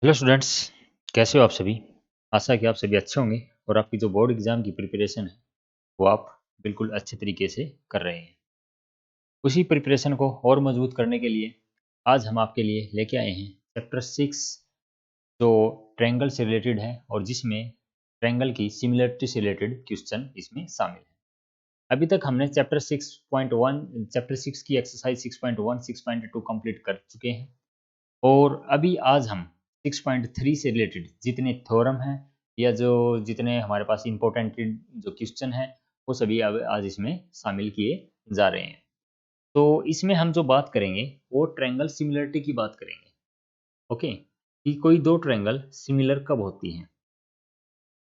Hello students, कैसे हो आप सभी। आशा है कि आप सभी अच्छे होंगे और आपकी जो बोर्ड एग्ज़ाम की प्रिपरेशन है वो आप बिल्कुल अच्छे तरीके से कर रहे हैं। उसी प्रिपरेशन को और मजबूत करने के लिए आज हम आपके लिए लेके आए हैं चैप्टर 6 जो ट्रायंगल से रिलेटेड है और जिसमें ट्रायंगल की सिमिलरिटी से रिलेटेड क्वेश्चन इसमें शामिल है। अभी तक हमने चैप्टर 6 की एक्सरसाइज 6.1 6.2 कंप्लीट कर चुके हैं और अभी आज हम 6.3 से रिलेटेड जितने थ्योरम हैं या जो जितने हमारे पास इंपॉर्टेंट जो क्वेश्चन हैं वो सभी अब आज इसमें शामिल किए जा रहे हैं। तो इसमें हम जो बात करेंगे वो ट्रायंगल सिमिलरिटी की बात करेंगे। ओके, कि कोई दो ट्रायंगल सिमिलर कब होती हैं।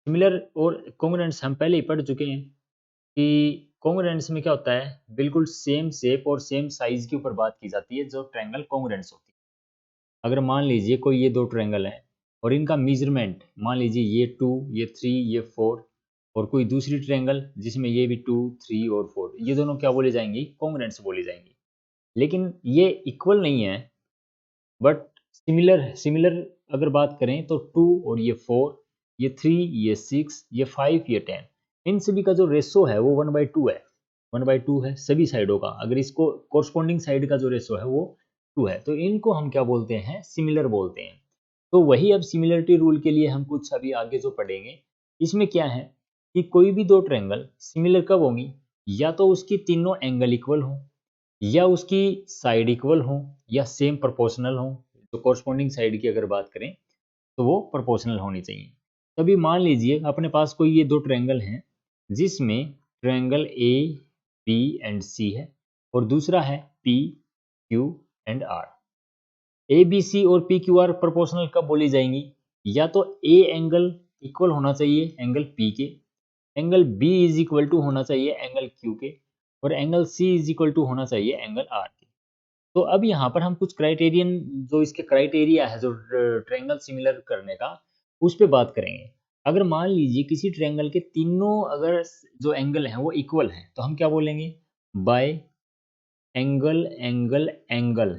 सिमिलर और कॉन्ग्रुएंट्स हम पहले ही पढ़ चुके हैं कि कॉन्ग्रुएंट्स में क्या होता है, बिल्कुल सेम शेप और सेम साइज के ऊपर बात की जाती है जो ट्रायंगल कॉन्ग्रुएंट्स होती है। अगर मान लीजिए कोई ये दो ट्रायंगल है और इनका मेजरमेंट मान लीजिए ये 2 ये 3 ये 4 और कोई दूसरी ट्रायंगल जिसमें ये भी 2 3 और 4, ये दोनों क्या बोली जाएंगी, कॉन्ग्रुएंट्स बोली जाएंगी। लेकिन ये इक्वल नहीं है बट सिमिलर है। सिमिलर अगर बात करें तो 2 और ये 4 ये 3 ये 6 ये 5 ये 10, इन सभी का जो रेशो है वो 1/2 है। 1/2 है सभी साइडों का। अगर इसको कोरस्पॉन्डिंग साइड का जो रेशो है वो 2 है तो इनको हम क्या बोलते हैं, सिमिलर बोलते हैं। तो वही अब सिमिलरिटी रूल के लिए हम कुछ अभी आगे जो पढ़ेंगे इसमें क्या है कि कोई भी दो ट्रायंगल सिमिलर कब होंगी, या तो उसकी तीनों एंगल इक्वल हो या उसकी साइड इक्वल हो या सेम प्रोपोर्शनल हो। तो कोरस्पॉन्डिंग साइड की अगर बात करें तो वो प्रोपोर्शनल होनी चाहिए। तभी मान लीजिए अपने पास कोई ये दो ट्रायंगल हैं जिसमें triangle A B and C है और दूसरा है P Q and R. A B C और पी क्यू आर प्रोपोर्शनल कब बोली जाएंगी, या तो ए एंगल इक्वल होना चाहिए एंगल पी के, angle B is equal to होना चाहिए एंगल क्यू के, और angle C is equal to होना चाहिए एंगल आर के। तो अब यहाँ पर हम कुछ क्राइटेरियन, जो इसके क्राइटेरिया है जो ट्रायंगल सिमिलर करने का, उस पर बात करेंगे। अगर मान लीजिए किसी ट्रायंगल के तीनों अगर जो एंगल हैं वो इक्वल हैं तो हम क्या बोलेंगे, bye angle angle angle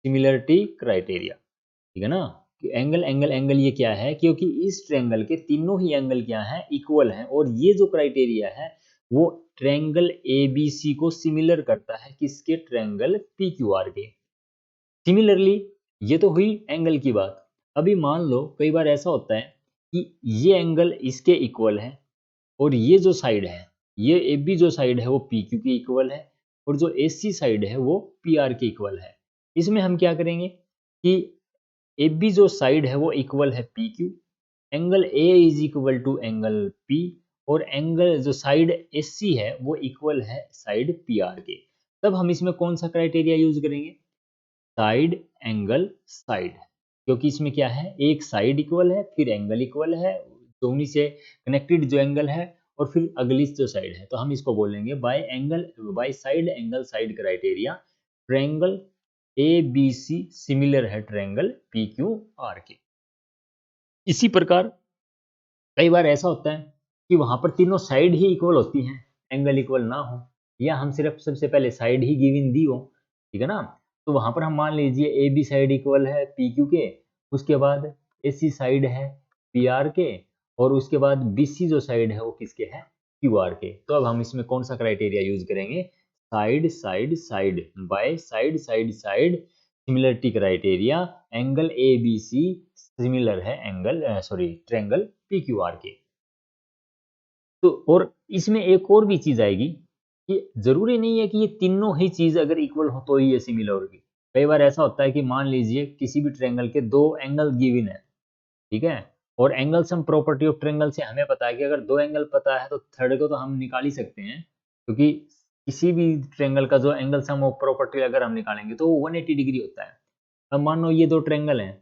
similarity criteria. ठीक है ना, कि एंगल एंगल एंगल ये क्या है, क्योंकि इस ट्रायंगल के तीनों ही एंगल क्या हैं, इक्वल हैं। और ये जो क्राइटेरिया है वो ट्रायंगल ए बी सी को सिमिलर करता है किसके, ट्रायंगल पी क्यू आर के। सिमिलरली ये तो हुई एंगल की बात। अभी मान लो कई बार ऐसा होता है कि ये एंगल इसके इक्वल है और ये जो साइड है, ये ए बी जो साइड है वो पी क्यू के इक्वल है और जो ए सी साइड है वो पी आर के इक्वल है। इसमें हम क्या करेंगे कि ए बी जो साइड है वो इक्वल है P Q, angle A is equal to angle P, और एंगल जो साइड एस सी है वो इक्वल है साइड पी आर के। तब हम इसमें कौन सा क्राइटेरिया यूज करेंगे, साइड एंगल साइड, क्योंकि इसमें क्या है, एक साइड इक्वल है फिर एंगल इक्वल है, तो उन्हीं से कनेक्टेड जो एंगल है और फिर अगली जो साइड है, तो हम इसको बोलेंगे by side angle side criteria triangle A B C similar है ट्रायंगल पी क्यू आर के। इसी प्रकार कई बार ऐसा होता है कि वहां पर तीनों साइड ही इक्वल होती हैं, एंगल इक्वल ना हो, या हम सिर्फ सबसे पहले साइड ही गिवन दी हो। ठीक है ना, तो वहां पर हम मान लीजिए ए बी साइड इक्वल है पी क्यू के, उसके बाद ए सी साइड है पी आर के, और उसके बाद बी सी जो साइड है वो किसके है, क्यू आर के। तो अब हम इसमें कौन सा क्राइटेरिया यूज करेंगे, side side side by side side side similarity criteria angle A B C similar है angle triangle P Q R के। तो और इसमें एक और भी चीज आएगी कि जरूरी नहीं है कि ये तीनों ही चीज अगर इक्वल हो तो ही ये सिमिलर होगी। कई बार ऐसा होता है कि मान लीजिए किसी भी ट्रायंगल के दो एंगल गिवन है, ठीक है, और angle sum property of triangle से हमें पता है कि अगर दो एंगल पता है तो थर्ड को तो हम निकाल ही सकते हैं, क्योंकि किसी भी ट्रायंगल का जो एंगल सम ऑफ प्रॉपर्टी अगर हम निकालेंगे तो वो 180 डिग्री होता है। अब मान लो ये दो ट्रायंगल हैं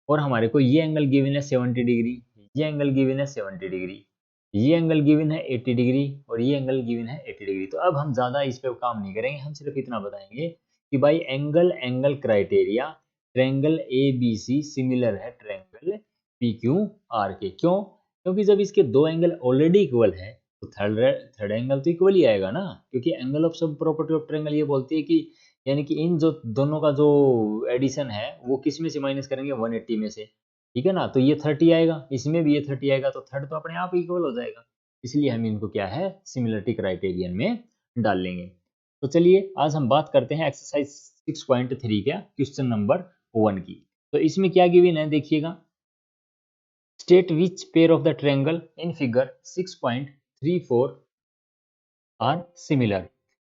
और हमारे को ये एंगल गिवन है 70 डिग्री, ये एंगल गिवन है 70 डिग्री, ये एंगल गिवन है 80 डिग्री और ये एंगल गिवन है 80 डिग्री। तो अब हम ज़्यादा इस पे काम नहीं करेंगे, हम सिर्फ इतना बताएंगे कि भाई angle angle criteria triangle A B C similar है ट्रायंगल पी क्यू आर के। क्यों, क्योंकि जब इसके दो एंगल ऑलरेडी इक्वल है तो थर्ड थर्ड एंगल तो इक्वल ही आएगा ना, क्योंकि एंगल ऑफ सब प्रॉपर्टी ऑफ ट्रायंगल ये बोलती है कि यानी कि इन जो दोनों का जो एडिशन है वो किस में से माइनस करेंगे, 180 में से। ठीक है ना। तो ये 30 आएगा, इसमें भी ये 30 आएगा, तो थर्ड तो अपने आप इक्वल हो जाएगा। इसलिए हम इनको क्या है, सिमिलरिटी क्राइटेरियन में डाल लेंगे। तो चलिए आज हम बात करते हैं एक्सरसाइज 6.3 का क्वेश्चन नंबर 1 की। तो इसमें क्या गिवन है देखिएगा, state which pair of the triangle in figure 6.34 are similar.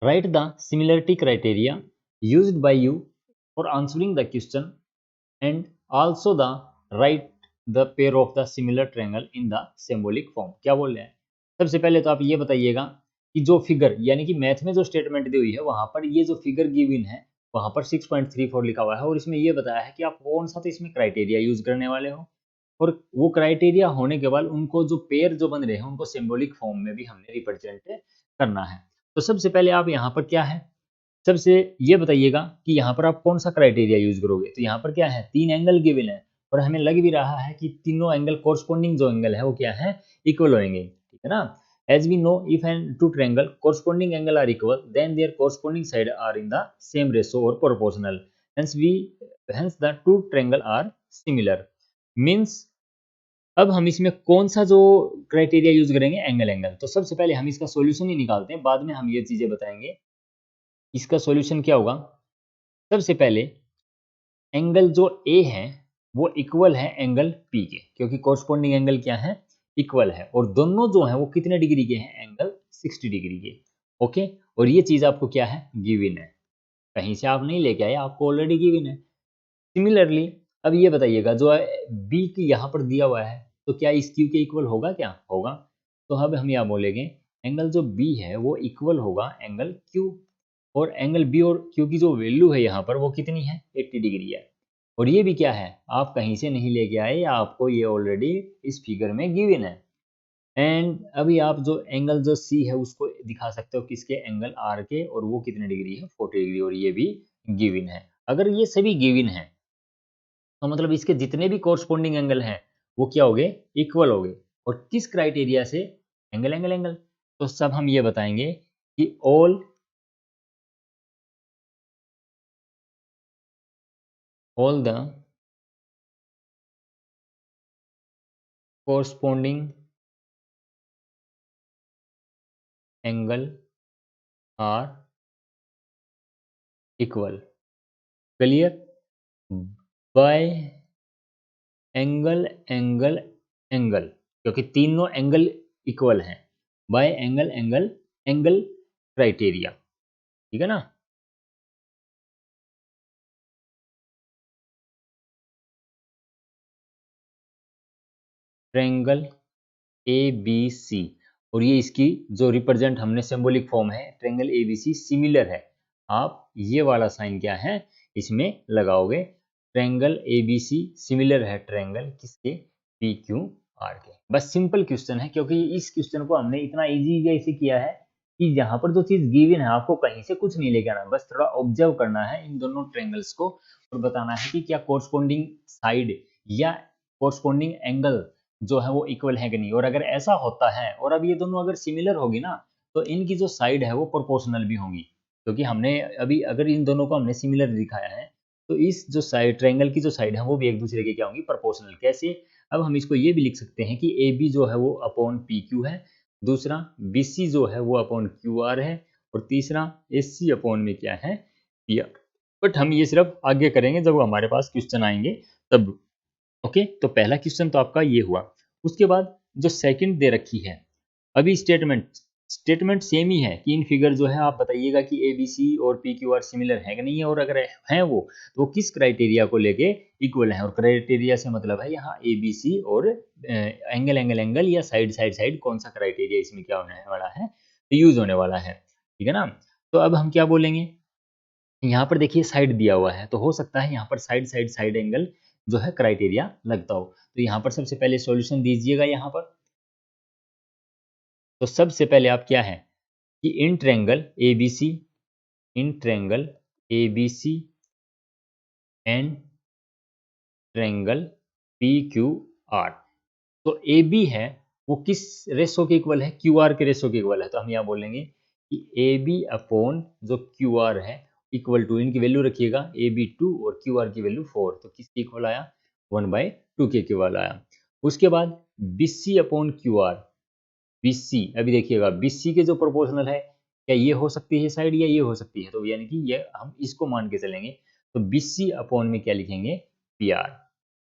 Write the similarity criteria used by you for answering the question and also the write the pair of the similar triangle in the symbolic form. क्या बोल रहे हैं, सबसे पहले तो आप ये बताइएगा कि जो फिगर यानी कि मैथ में जो स्टेटमेंट दी हुई है वहां पर ये जो फिगर गिवन है वहां पर 6.34 लिखा हुआ है और इसमें ये बताया है कि आप कौन सा तो इसमें क्राइटेरिया यूज करने वाले हो, और वो क्राइटेरिया होने के बाद उनको जो पेयर जो बन रहे हैं उनको सिंबॉलिक फॉर्म में भी हमने रिप्रेजेंट करना है। तो सबसे पहले आप यहाँ पर क्या है, सबसे ये बताइएगा कि यहाँ पर आप कौन सा क्राइटेरिया यूज करोगे। तो यहाँ पर क्या है, 3 एंगल गिवन है और हमें लग भी रहा है कि तीनों एंगल कोरस्पोंडिंग जो एंगल है वो क्या है, इक्वल होंगे, ठीक है ना। As we know if and two triangle corresponding angle are equal then there corresponding side are in the same ratio और proportional, hence the two triangle are similar. Means अब हम इसमें कौन सा जो क्राइटेरिया यूज करेंगे, एंगल एंगल। तो सबसे पहले हम इसका सॉल्यूशन ही निकालते हैं, बाद में हम ये चीजें बताएंगे। इसका सॉल्यूशन क्या होगा, सबसे पहले एंगल जो ए है वो इक्वल है एंगल पी के, क्योंकि कोरस्पोंडिंग एंगल क्या है, इक्वल है, और दोनों जो है वो कितने डिग्री के हैं, एंगल 60 डिग्री के। ओके, और ये चीज आपको क्या है, गिवन है, कहीं से आप नहीं लेके आए, आपको ऑलरेडी गिवन है। सिमिलरली अब ये बताइएगा जो बी की यहाँ पर दिया हुआ है तो क्या इस क्यू के इक्वल होगा, क्या होगा। तो अब हम यहाँ बोलेंगे एंगल जो बी है वो इक्वल होगा एंगल क्यू, और एंगल बी और क्यू की जो वैल्यू है यहाँ पर वो कितनी है, 80 डिग्री है। और ये भी क्या है, आप कहीं से नहीं लेके आए, आपको ये ऑलरेडी इस फिगर में गिवन है। एंड अभी आप जो एंगल जो सी है उसको दिखा सकते हो किसके, एंगल आर के, और वो कितने डिग्री है, 40 डिग्री, और ये भी गिवन है। अगर ये सभी गिवन है तो मतलब इसके जितने भी कोरस्पोंडिंग एंगल हैं वो क्या हो गए, इक्वल हो गए। और किस क्राइटेरिया से, एंगल एंगल एंगल। तो सब हम ये बताएंगे कि all the corresponding angle are equal, clear, by angle angle angle, क्योंकि तीनों एंगल इक्वल हैं, by angle angle angle criteria, ठीक है ना। ट्रायंगल ए बी सी, और ये इसकी जो रिप्रेजेंट हमने सिंबॉलिक फॉर्म है, triangle A B C similar है, आप ये वाला साइन क्या है इसमें लगाओगे, triangle A B C similar है ट्रायंगल किसके, पी क्यू आर के। बस सिंपल क्वेश्चन है, क्योंकि इस क्वेश्चन को हमने इतना इजी वैसे किया है कि यहाँ पर जो चीज गिवन है आपको कहीं से कुछ नहीं लेके आना, बस थोड़ा ऑब्जर्व करना है इन दोनों ट्रायंगल्स को और बताना है कि क्या कोरस्पोंडिंग साइड या कोरस्पोंडिंग एंगल जो है वो इक्वल है कि नहीं। और अगर ऐसा होता है और अब ये दोनों अगर सिमिलर होगी ना तो इनकी जो साइड है वो प्रोपोर्शनल भी होंगी, क्योंकि हमने अभी अगर इन दोनों को हमने सिमिलर दिखाया है तो इस जो साइड ट्रायंगल की जो साइड है वो भी एक दूसरे के क्या होंगी, प्रोपोर्शनल। कैसे, अब हम इसको ये भी लिख सकते हैं कि ए बी जो है वो अपॉन पी क्यू है, दूसरा बी सी जो है वो अपॉन क्यू आर है, और तीसरा एस सी अपॉन में क्या है, पी आर। बट हम ये सिर्फ आगे करेंगे जब हमारे पास क्वेश्चन आएंगे तब। ओके, तो पहला क्वेश्चन तो आपका ये हुआ। उसके बाद जो सेकंड दे रखी है, अभी स्टेटमेंट स्टेटमेंट सेम ही है कि इन फिगर जो है आप बताइएगा कि ए बी सी और पी क्यू आर सिमिलर है कि नहीं है, और अगर हैं वो तो वो किस क्राइटेरिया को लेके इक्वल है। और क्राइटेरिया से मतलब है यहाँ ए बी सी और एंगल एंगल एंगल या साइड साइड साइड, कौन सा क्राइटेरिया इसमें क्या होने वाला है, यूज होने वाला है, ठीक है ना। तो अब हम क्या बोलेंगे, यहाँ पर देखिए साइड दिया हुआ है तो हो सकता है यहाँ पर साइड साइड साइड एंगल जो है क्राइटेरिया लगता हो। तो यहाँ पर सबसे पहले सॉल्यूशन दीजिएगा यहाँ पर। तो सबसे पहले आप क्या है कि in triangle A B C, in triangle A B C and triangle P Q R, तो ए बी है वो किस रेशो के इक्वल है, क्यू आर के रेशो के इक्वल है। तो हम यहाँ बोलेंगे कि ए बी अपॉन जो क्यू आर है इक्वल टू, इनकी वैल्यू रखिएगा ए बी 2 और क्यू आर की वैल्यू 4, तो किसके इक्वल आया, 1/2 के इक्वल आया। उसके बाद BC अपॉन QR, BC अभी देखिएगा BC के जो प्रोपोर्शनल है, क्या ये हो सकती है साइड या ये हो सकती है, तो यानी कि ये हम इसको मान के चलेंगे। तो BC अपॉन में क्या लिखेंगे PR,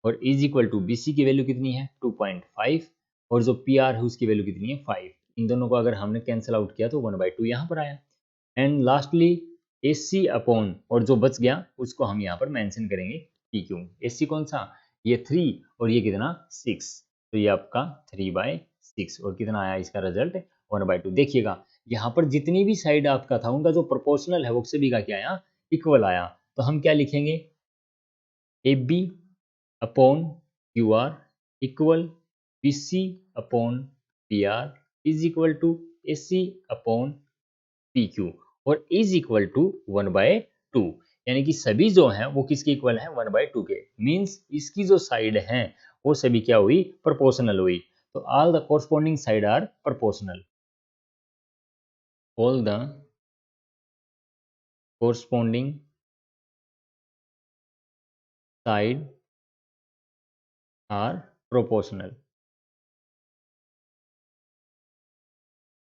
और इज इक्वल टू BC की वैल्यू कितनी है 2.5 और जो PR है उसकी वैल्यू कितनी है 5। इन दोनों को अगर हमने कैंसिल आउट किया तो 1/2 यहाँ पर आया। एंड लास्टली AC अपॉन, और जो बच गया उसको हम यहाँ पर मेंशन करेंगे PQ। AC कौन सा, ये 3 और ये कितना 6, तो ये आपका 3/6 और कितना आया इसका रिजल्ट 1/2। देखिएगा यहाँ पर जितनी भी साइड आपका था उनका जो प्रोपोर्शनल है वो सभी का क्या आया इक्वल आया। तो हम क्या लिखेंगे AB upon QR equal BC upon PR is equal to AC upon PQ और इज इक्वल टू 1/2, यानी कि सभी जो हैं वो किसके इक्वल हैं 1/2 के। मींस इसकी जो साइड हैं वो सभी क्या हुई प्रोपोर्शनल हुई। तो all the corresponding side are proportional, all the corresponding side are proportional,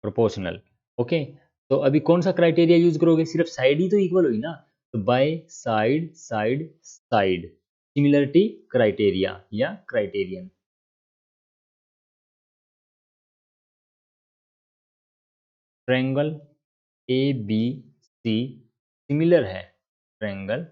proportional. Okay, तो अभी कौन सा क्राइटेरिया यूज करोगे, सिर्फ साइड ही तो इक्वल हुई ना, तो bye side side side similarity criteria या क्राइटेरियन। ट्रायंगल ABC सिमिलर है ट्रायंगल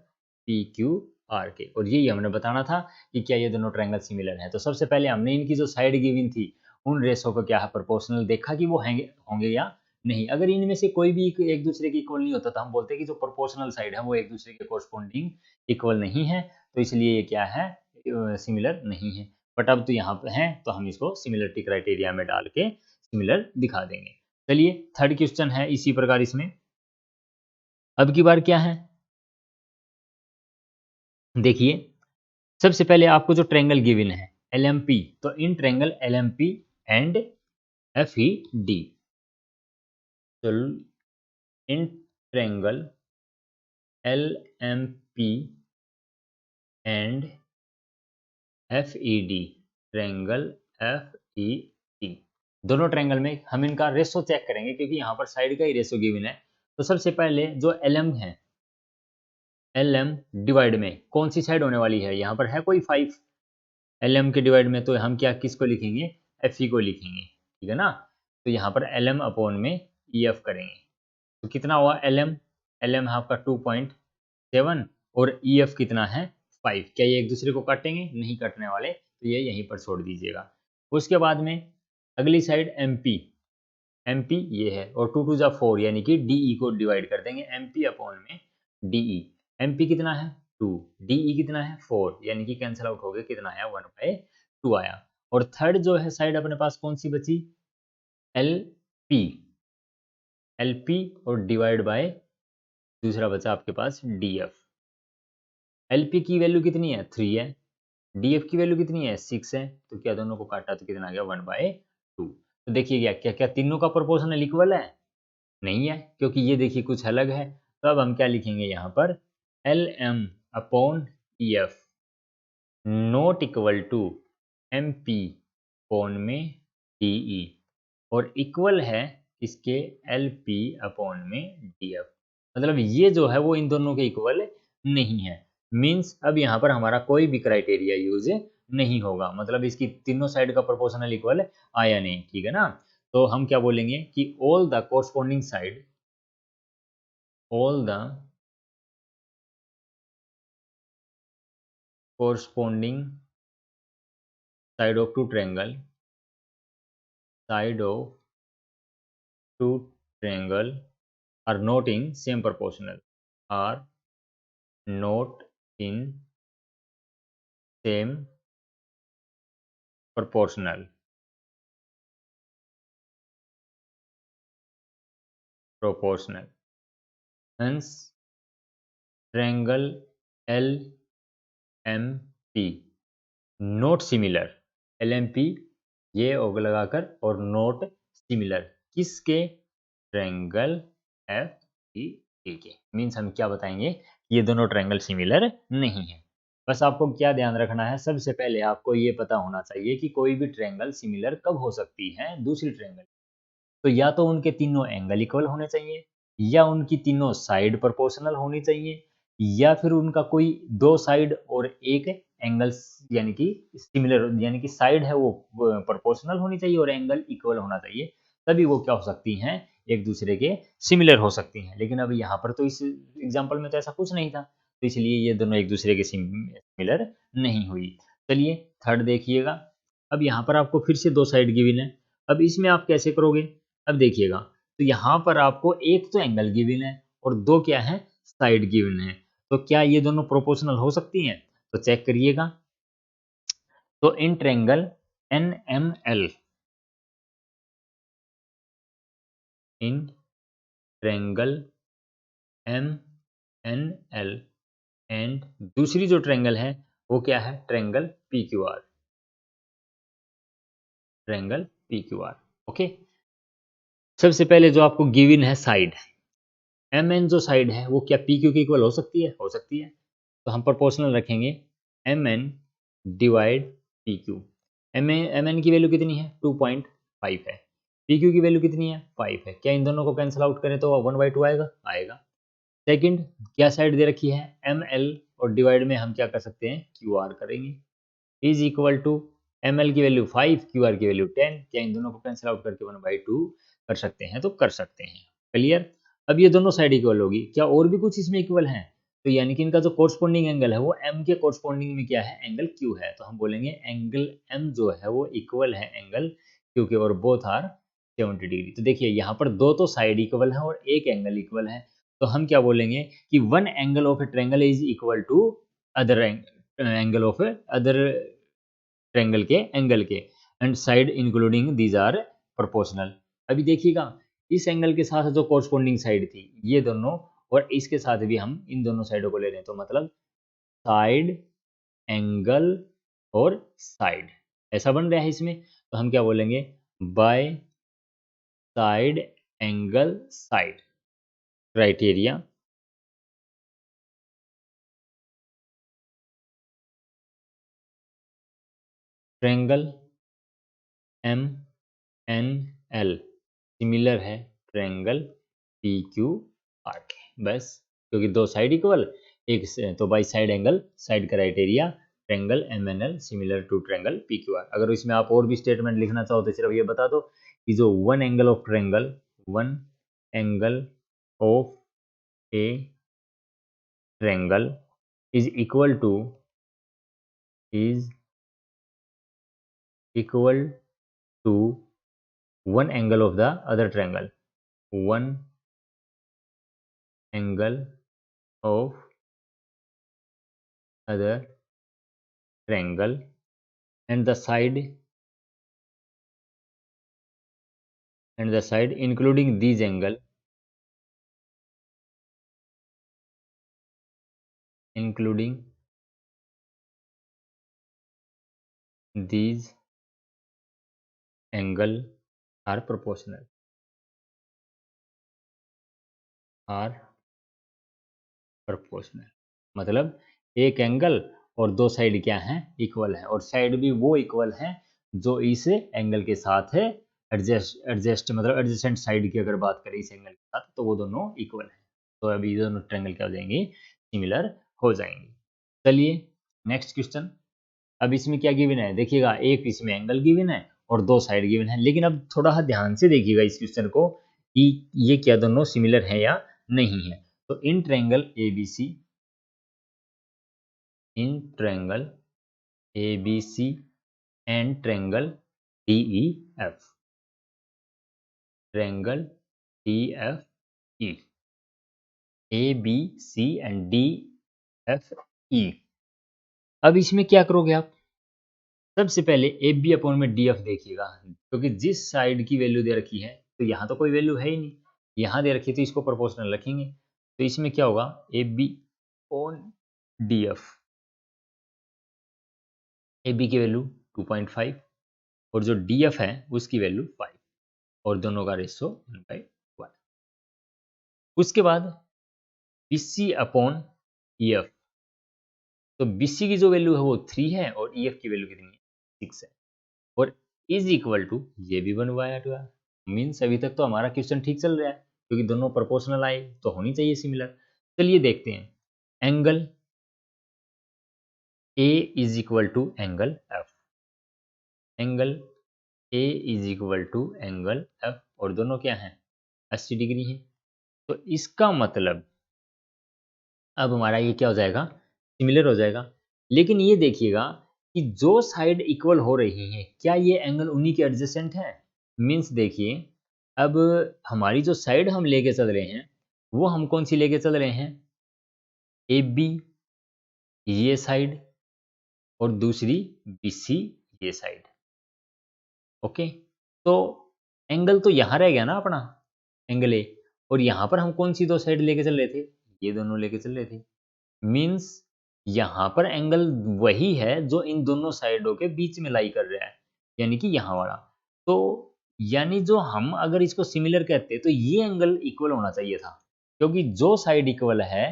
PQR के, और यही हमने बताना था कि क्या ये दोनों ट्रायंगल सिमिलर हैं। तो सबसे पहले हमने इनकी जो साइड गिवन थी उन रेशो को क्या है प्रोपोर्शनल देखा कि वो होंगे या नहीं। अगर इनमें से कोई भी एक दूसरे के इक्वल नहीं होता तो हम बोलते हैं कि जो प्रोपोर्शनल साइड है वो एक दूसरे के कोरस्पॉन्डिंग इक्वल नहीं है, तो इसलिए ये क्या है सिमिलर नहीं है। बट अब तो यहाँ पे है तो हम इसको सिमिलरिटी क्राइटेरिया में डाल के सिमिलर दिखा देंगे। चलिए थर्ड क्वेश्चन है इसी प्रकार इसमें। अब की बार क्या है देखिए, सबसे पहले आपको जो ट्रायंगल गिवन है LMP, तो in triangle LMP and FED, तो in triangle LMP and FED, triangle FED, दोनों ट्रायंगल में हम इनका रेशो चेक करेंगे क्योंकि यहाँ पर साइड का ही रेशो गिवन है। तो सबसे पहले जो LM है, LM डिवाइड में कौन सी साइड होने वाली है, यहाँ पर है कोई 5, LM के डिवाइड में, तो हम क्या किसको लिखेंगे FE को लिखेंगे, ठीक है ना। तो यहाँ पर LM अपॉन में EF करेंगे, तो कितना हुआ LM, LM है आपका 2.7 और EF कितना है 5। क्या ये एक दूसरे को काटेंगे, नहीं काटने वाले, तो ये यहीं पर छोड़ दीजिएगा। उसके बाद में अगली साइड MP, MP ये है और 2 2 जा 4 यानी कि DE को डिवाइड कर देंगे MP अपॉन में DE। MP कितना है 2, DE कितना है 4, यानी कि कैंसिल आउट हो गया, कितना आया 1/2 आया। और थर्ड जो है साइड अपने पास कौन सी बची LP, LP और डिवाइड बाय दूसरा बचा आपके पास DF। LP की वैल्यू कितनी है 3 है, DF की वैल्यू कितनी है 6 है, तो क्या दोनों को काटा तो कितना आ गया 1/2। तो देखिए क्या क्या तीनों का प्रोपोर्शनल इक्वल है, नहीं है, क्योंकि ये देखिए कुछ अलग है। तो अब हम क्या लिखेंगे यहाँ पर LM upon EF not equal to MP upon में DE और इक्वल है इसके LP अपॉन में DF। मतलब ये जो है वो इन दोनों के इक्वल नहीं है। मींस अब यहाँ पर हमारा कोई भी क्राइटेरिया यूज नहीं होगा, मतलब इसकी तीनों साइड का प्रोपोर्शनल इक्वल आया नहीं, ठीक है ना। तो हम क्या बोलेंगे कि all the corresponding side, all the corresponding side of two triangle, side of two triangle are not in same proportional, are not in same proportional, proportional. Hence, triangle LMP not similar, LMP ये ओग लगाकर और note similar किसके triangle FED के। Means हम क्या बताएंगे ये दोनों ट्रायंगल सिमिलर नहीं है। बस आपको क्या ध्यान रखना है, सबसे पहले आपको ये पता होना चाहिए कि कोई भी ट्रायंगल सिमिलर कब हो सकती है दूसरी ट्रायंगल। तो या तो उनके तीनों एंगल इक्वल होने चाहिए, या उनकी तीनों साइड प्रोपोर्शनल होनी चाहिए, या फिर उनका कोई दो साइड और एक एंगल यानी कि सिमिलर यानी कि साइड है वो प्रोपोर्शनल होनी चाहिए और एंगल इक्वल होना चाहिए, तभी वो क्या हो सकती हैं, एक दूसरे के सिमिलर हो सकती हैं। लेकिन अब यहाँ पर तो इस एग्जाम्पल में तो ऐसा कुछ नहीं था, तो इसलिए ये दोनों एक दूसरे के सिमिलर नहीं हुई। चलिए थर्ड देखिएगा। अब यहाँ पर आपको फिर से दो साइड गिवन है। अब इसमें आप कैसे करोगे, अब देखिएगा, तो यहाँ पर आपको एक तो एंगल गिवन है और दो क्या है, साइड गिवन है। तो क्या ये दोनों प्रोपोर्शनल हो सकती हैं, तो चेक करिएगा। तो in triangle N M L, in triangle M N L and दूसरी जो ट्रायंगल है वो क्या है, triangle P Q R, triangle P Q R. Okay, सबसे पहले जो आपको गिवन है साइड, एम एन जो साइड है वो क्या पी क्यू के इक्वल हो सकती है, हो सकती है। तो हम प्रोपोर्शनल रखेंगे M N divide P Q. M N की वैल्यू कितनी है, 2.5 है। पी क्यू की वैल्यू कितनी है, 5 है। क्या इन दोनों को कैंसिल आउट करें तो 1/2 आएगा, आएगा। सेकंड, क्या साइड दे रखी है, एम एल, और डिवाइड में हम क्या कर सकते हैं, क्यू आर करेंगे, is equal to M L की वैल्यू 5, क्यू आर की वैल्यू 10। क्या इन दोनों को कैंसिल आउट करके 1/2 कर सकते हैं, तो कर सकते हैं। क्लियर। अब ये दोनों साइड इक्वल होगी, क्या और भी कुछ इसमें इक्वल है, तो यानी कि इनका जो कोरस्पोंडिंग एंगल है वो एम के कोरस्पोंडिंग में क्या है, एंगल क्यू है। तो हम बोलेंगे एंगल एम जो है वो इक्वल है एंगल क्यू के, और बोथ आर 70 डिग्री। तो देखिए यहाँ पर दो तो साइड इक्वल है और एक एंगल इक्वल है, तो हम क्या बोलेंगे कि one angle of a triangle is equal to other angle of other triangle के एंगल के, and side including these are proportional. अभी देखिएगा, इस एंगल के साथ जो कोरस्पोंडिंग साइड थी ये दोनों, और इसके साथ भी हम इन दोनों साइडों को ले रहे हैं, तो मतलब साइड, एंगल और साइड ऐसा बन रहा है इसमें। तो हम क्या बोलेंगे, by side angle side criteria, triangle M N L similar है ट्रायंगल पी क्यू आर के, बस। क्योंकि दो साइड इक्वल, एक तो by side angle side criteria, triangle M N L similar to triangle P Q R. अगर इसमें आप और भी स्टेटमेंट लिखना चाहो तो सिर्फ ये बता दो कि जो one angle of triangle, one angle of a triangle is is equal to one angle of the other triangle, one angle of other triangle, and the side including these angle, including these angle are proportional, are proportional। मतलब एक angle और दो side क्या हैं, equal है, और side भी वो इक्वल हैं जो इस एंगल के साथ है एडजस्ट मतलब एडजेसेंट साइड की अगर बात करें इस एंगल के साथ, तो वो दोनों इक्वल हैं। तो अभी ये दोनों ट्रायंगल क्या हो जाएंगे, सिमिलर हो जाएंगे। चलिए नेक्स्ट क्वेश्चन। अब इसमें क्या गिवन है, देखिएगा एक इसमें एंगल गिवन है और दो साइड गिवन है, लेकिन अब थोड़ा ध्यान से देखिएगा इस क्वेश्चन को कि ये क्या दोनों सिमिलर है या नहीं है। तो in triangle ABC, in triangle ABC and triangle DEF, triangle DFE, ABC and DFE। अब इसमें क्या करोगे आप, सबसे पहले ए बी अपॉन में डी एफ देखिएगा, क्योंकि जिस साइड की वैल्यू दे रखी है, तो यहाँ तो कोई वैल्यू है ही नहीं, यहाँ दे रखी है तो इसको प्रोपोर्शनल रखेंगे। तो इसमें क्या होगा, A B on D F, A B की वैल्यू 2.5 और जो डी एफ है उसकी वैल्यू 5, और दोनों का रेशो 1/1। उसके बाद P C upon E F, तो BC की जो वैल्यू है वो 3 है और EF की वैल्यू कितनी है 6 है और इज इक्वल टू ये भी 1/2 मीन्स अभी तक तो हमारा क्वेश्चन ठीक चल रहा है क्योंकि दोनों प्रोपोर्शनल आए तो होनी चाहिए सिमिलर। चलिए देखते हैं angle A is equal to angle F, angle A is equal to angle F और दोनों क्या हैं 80 डिग्री हैं। तो इसका मतलब अब हमारा ये क्या हो जाएगा सिमिलर हो जाएगा। लेकिन ये देखिएगा कि जो साइड इक्वल हो रही हैं क्या ये एंगल उन्हीं के एडजेसेंट है। मीन्स देखिए अब हमारी जो साइड हम लेके चल रहे हैं वो हम कौन सी लेके चल रहे हैं ए बी ये साइड और दूसरी बी सी ये साइड। ओके तो एंगल तो यहाँ रह गया ना अपना एंगल ए और यहाँ पर हम कौन सी दो साइड लेके चल रहे थे ये दोनों लेके चल रहे थे। मीन्स यहाँ पर एंगल वही है जो इन दोनों साइडों के बीच में लाई कर रहा है यानी कि यहाँ वाला। तो यानी जो हम अगर इसको सिमिलर कहते तो ये एंगल इक्वल होना चाहिए था क्योंकि जो साइड इक्वल है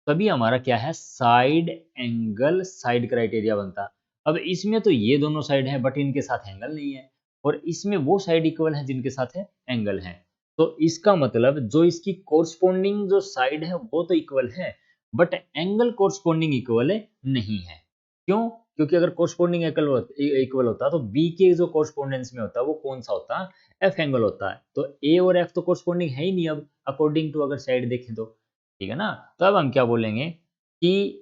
तभी हमारा क्या है साइड एंगल साइड क्राइटेरिया बनता। अब इसमें तो ये दोनों साइड हैं बट इनके साथ एंगल नहीं है और इसमें वो साइड इक्वल है जिनके साथ है एंगल है। तो इसका मतलब जो इसकी कोरस्पोंडिंग जो साइड है वो तो इक्वल है बट एंगल कोरस्पोंडिंग इक्वल नहीं है। क्यों? क्योंकि अगर कोरस्पोंडिंग इक्वल होता तो बी के जो कोरस्पोंडेंस में होता वो कौन सा होता एफ एंगल होता है। तो ए और एफ तो कोरस्पोंडिंग है ही नहीं अब अकॉर्डिंग टू अगर साइड देखें तो ठीक है ना। तो अब हम क्या बोलेंगे कि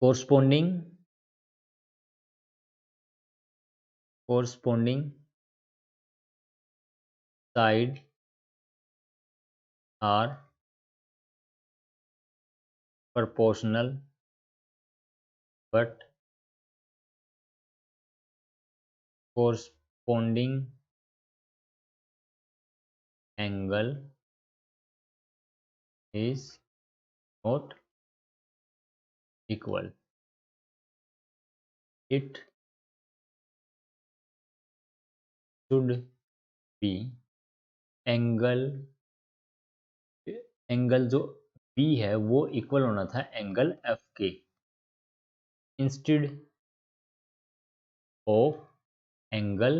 corresponding corresponding side are proportional but corresponding angle is not equal. It should be angle angle जो B है वो इक्वल होना था एंगल F के instead of angle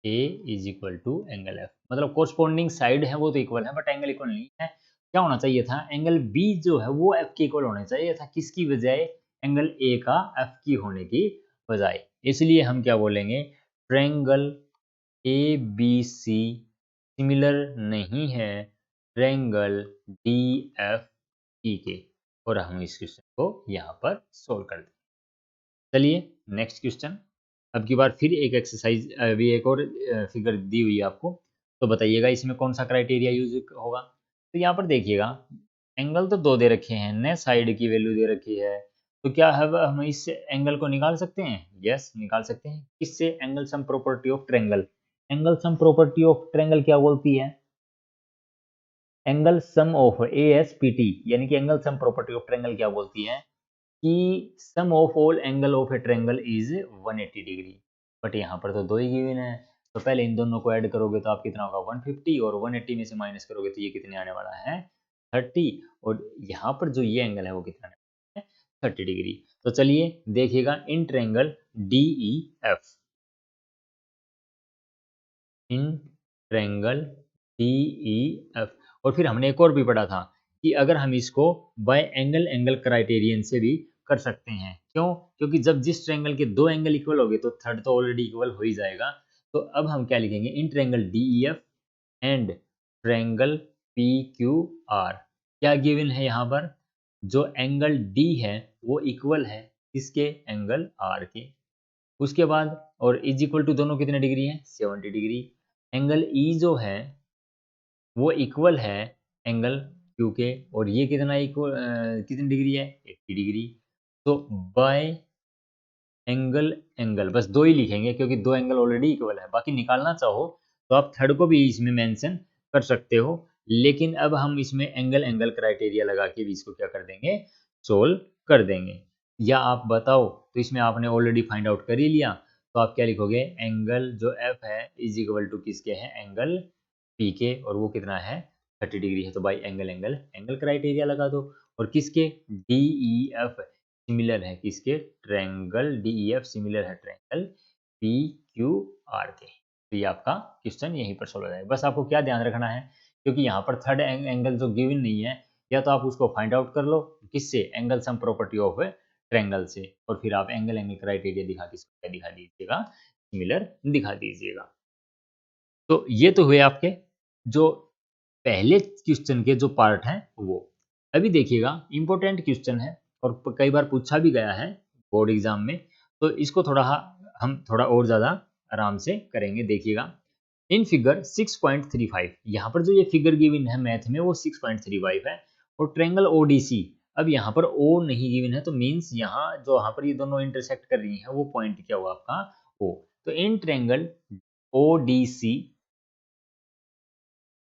A is equal to angle F। मतलब कोरस्पोंडिंग साइड है वो तो इक्वल है बट एंगल इक्वल नहीं है। क्या होना चाहिए था एंगल B जो है वो F के इक्वल होना चाहिए था किसकी बजाय एंगल A का F की होने की बजाय। इसलिए हम क्या बोलेंगे ट्रायंगल ABC सिमिलर नहीं है ट्रायंगल DFE के और हम इस क्वेश्चन को यहाँ पर सोल्व कर दें। चलिए नेक्स्ट क्वेश्चन। अब की बार फिर एक एक्सरसाइज अभी एक और फिगर दी हुई है आपको तो बताइएगा इसमें कौन सा क्राइटेरिया यूज होगा। तो यहाँ पर देखिएगा एंगल तो दो दे रखे हैं न साइड की वैल्यू दे रखी है तो क्या है हम इस एंगल को निकाल सकते हैं। यस निकाल सकते हैं किससे angle sum property of triangle. Angle sum property of triangle क्या बोलती है एंगल सम ऑफ ASPT यानी कि angle sum property of triangle क्या बोलती है कि sum of all angle of a triangle is 180 degree. But यहाँ पर तो दो ही गिवन है तो पहले इन दोनों को ऐड करोगे तो आप कितना होगा 150 और 180 में से माइनस करोगे तो ये कितने आने वाला है 30 और यहाँ पर जो ये एंगल है वो कितना है 30 डिग्री। तो चलिए देखिएगा in triangle DEF in triangle DEF और फिर हमने एक और भी पढ़ा था कि अगर हम इसको बाय एंगल एंगल क्राइटेरियन से भी कर सकते हैं। क्यों? क्योंकि जब जिस ट्रायंगल के दो एंगल इक्वल हो गए तो थर्ड तो ऑलरेडी इक्वल हो ही जाएगा। तो अब हम क्या लिखेंगे in triangle DEF and triangle PQR क्या गिवन है यहाँ पर जो एंगल D है वो इक्वल है किसके एंगल R के। उसके बाद और इज इक्वल टू दोनों कितने डिग्री हैं 70 डिग्री। एंगल E जो है वो इक्वल है एंगल Q के और ये कितना इक्वल कितनी डिग्री है 80 डिग्री। तो बाय एंगल एंगल बस दो ही लिखेंगे क्योंकि दो एंगल ऑलरेडी इक्वल है। बाकी निकालना चाहो तो आप थर्ड को भी इसमें मेंशन कर सकते हो लेकिन अब हम इसमें एंगल एंगल क्राइटेरिया लगा के भी इसको क्या कर देंगे सोल्व कर देंगे। या आप बताओ तो इसमें आपने ऑलरेडी फाइंड आउट कर ही लिया तो आप क्या लिखोगे, एंगल जो एफ है इज इक्वल टू किसके है, एंगल पी के, और वो कितना है 30 डिग्री है। तो by angle angle angle criteria लगा दो। और किसके, डी ई एफ सिमिलर है किसके, triangle D E F similar है ट्रायंगल पी क्यू आर के। तो ये आपका क्वेश्चन यहीं पर सोल्व हो जाएगा। बस आपको क्या ध्यान रखना है, क्योंकि यहाँ पर थर्ड एंगल जो गिवन नहीं है, या तो आप उसको फाइंड आउट कर लो किससे, angle sum property of triangle से, और फिर आप एंगल एंगल क्राइटेरिया दिखा के इसको दिखा दीजिएगा, सिमिलर दिखा दीजिएगा। तो ये तो हुए आपके जो पहले क्वेश्चन के जो पार्ट हैं वो। अभी देखिएगा इंपॉर्टेंट क्वेश्चन है और कई बार पूछा भी गया है बोर्ड एग्जाम में, तो इसको थोड़ा हम थोड़ा और ज़्यादा आराम से करेंगे। देखिएगा इन फिगर 6.35, यहाँ पर जो ये फिगर गिवन है मैथ में वो 6.35 है, और ट्रायंगल ओडीसी, अब यहाँ पर ओ नहीं गिवन है, तो मीन्स यहाँ जो यहाँ पर ये दोनों इंटरसेक्ट कर रही है वो पॉइंट क्या हुआ आपका ओ। तो in triangle ODC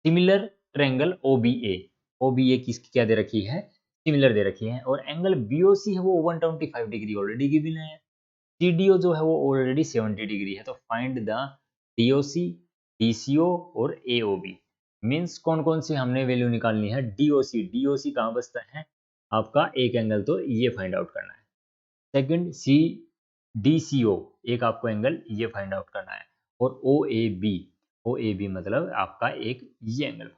similar triangle OBA, OBA किसकी क्या दे रखी है, सिमिलर दे रखी है, और एंगल बीओसी है वो 125 डिग्री ऑलरेडी गिवन है, सीडीओ जो है वो ऑलरेडी 70 डिग्री है। तो फाइंड द डीओसी, डीसीओ और एओबी, मीन्स कौन कौन सी हमने वैल्यू निकालनी है, डीओसी, डीओसी कहाँ बसता है आपका, एक एंगल, तो ये फाइंड आउट करना है। सेकंड सी डीसीओ, एक आपको एंगल ये फाइंड आउट करना है, और ओ A B, O A B मतलब आपका एक ये एंगल।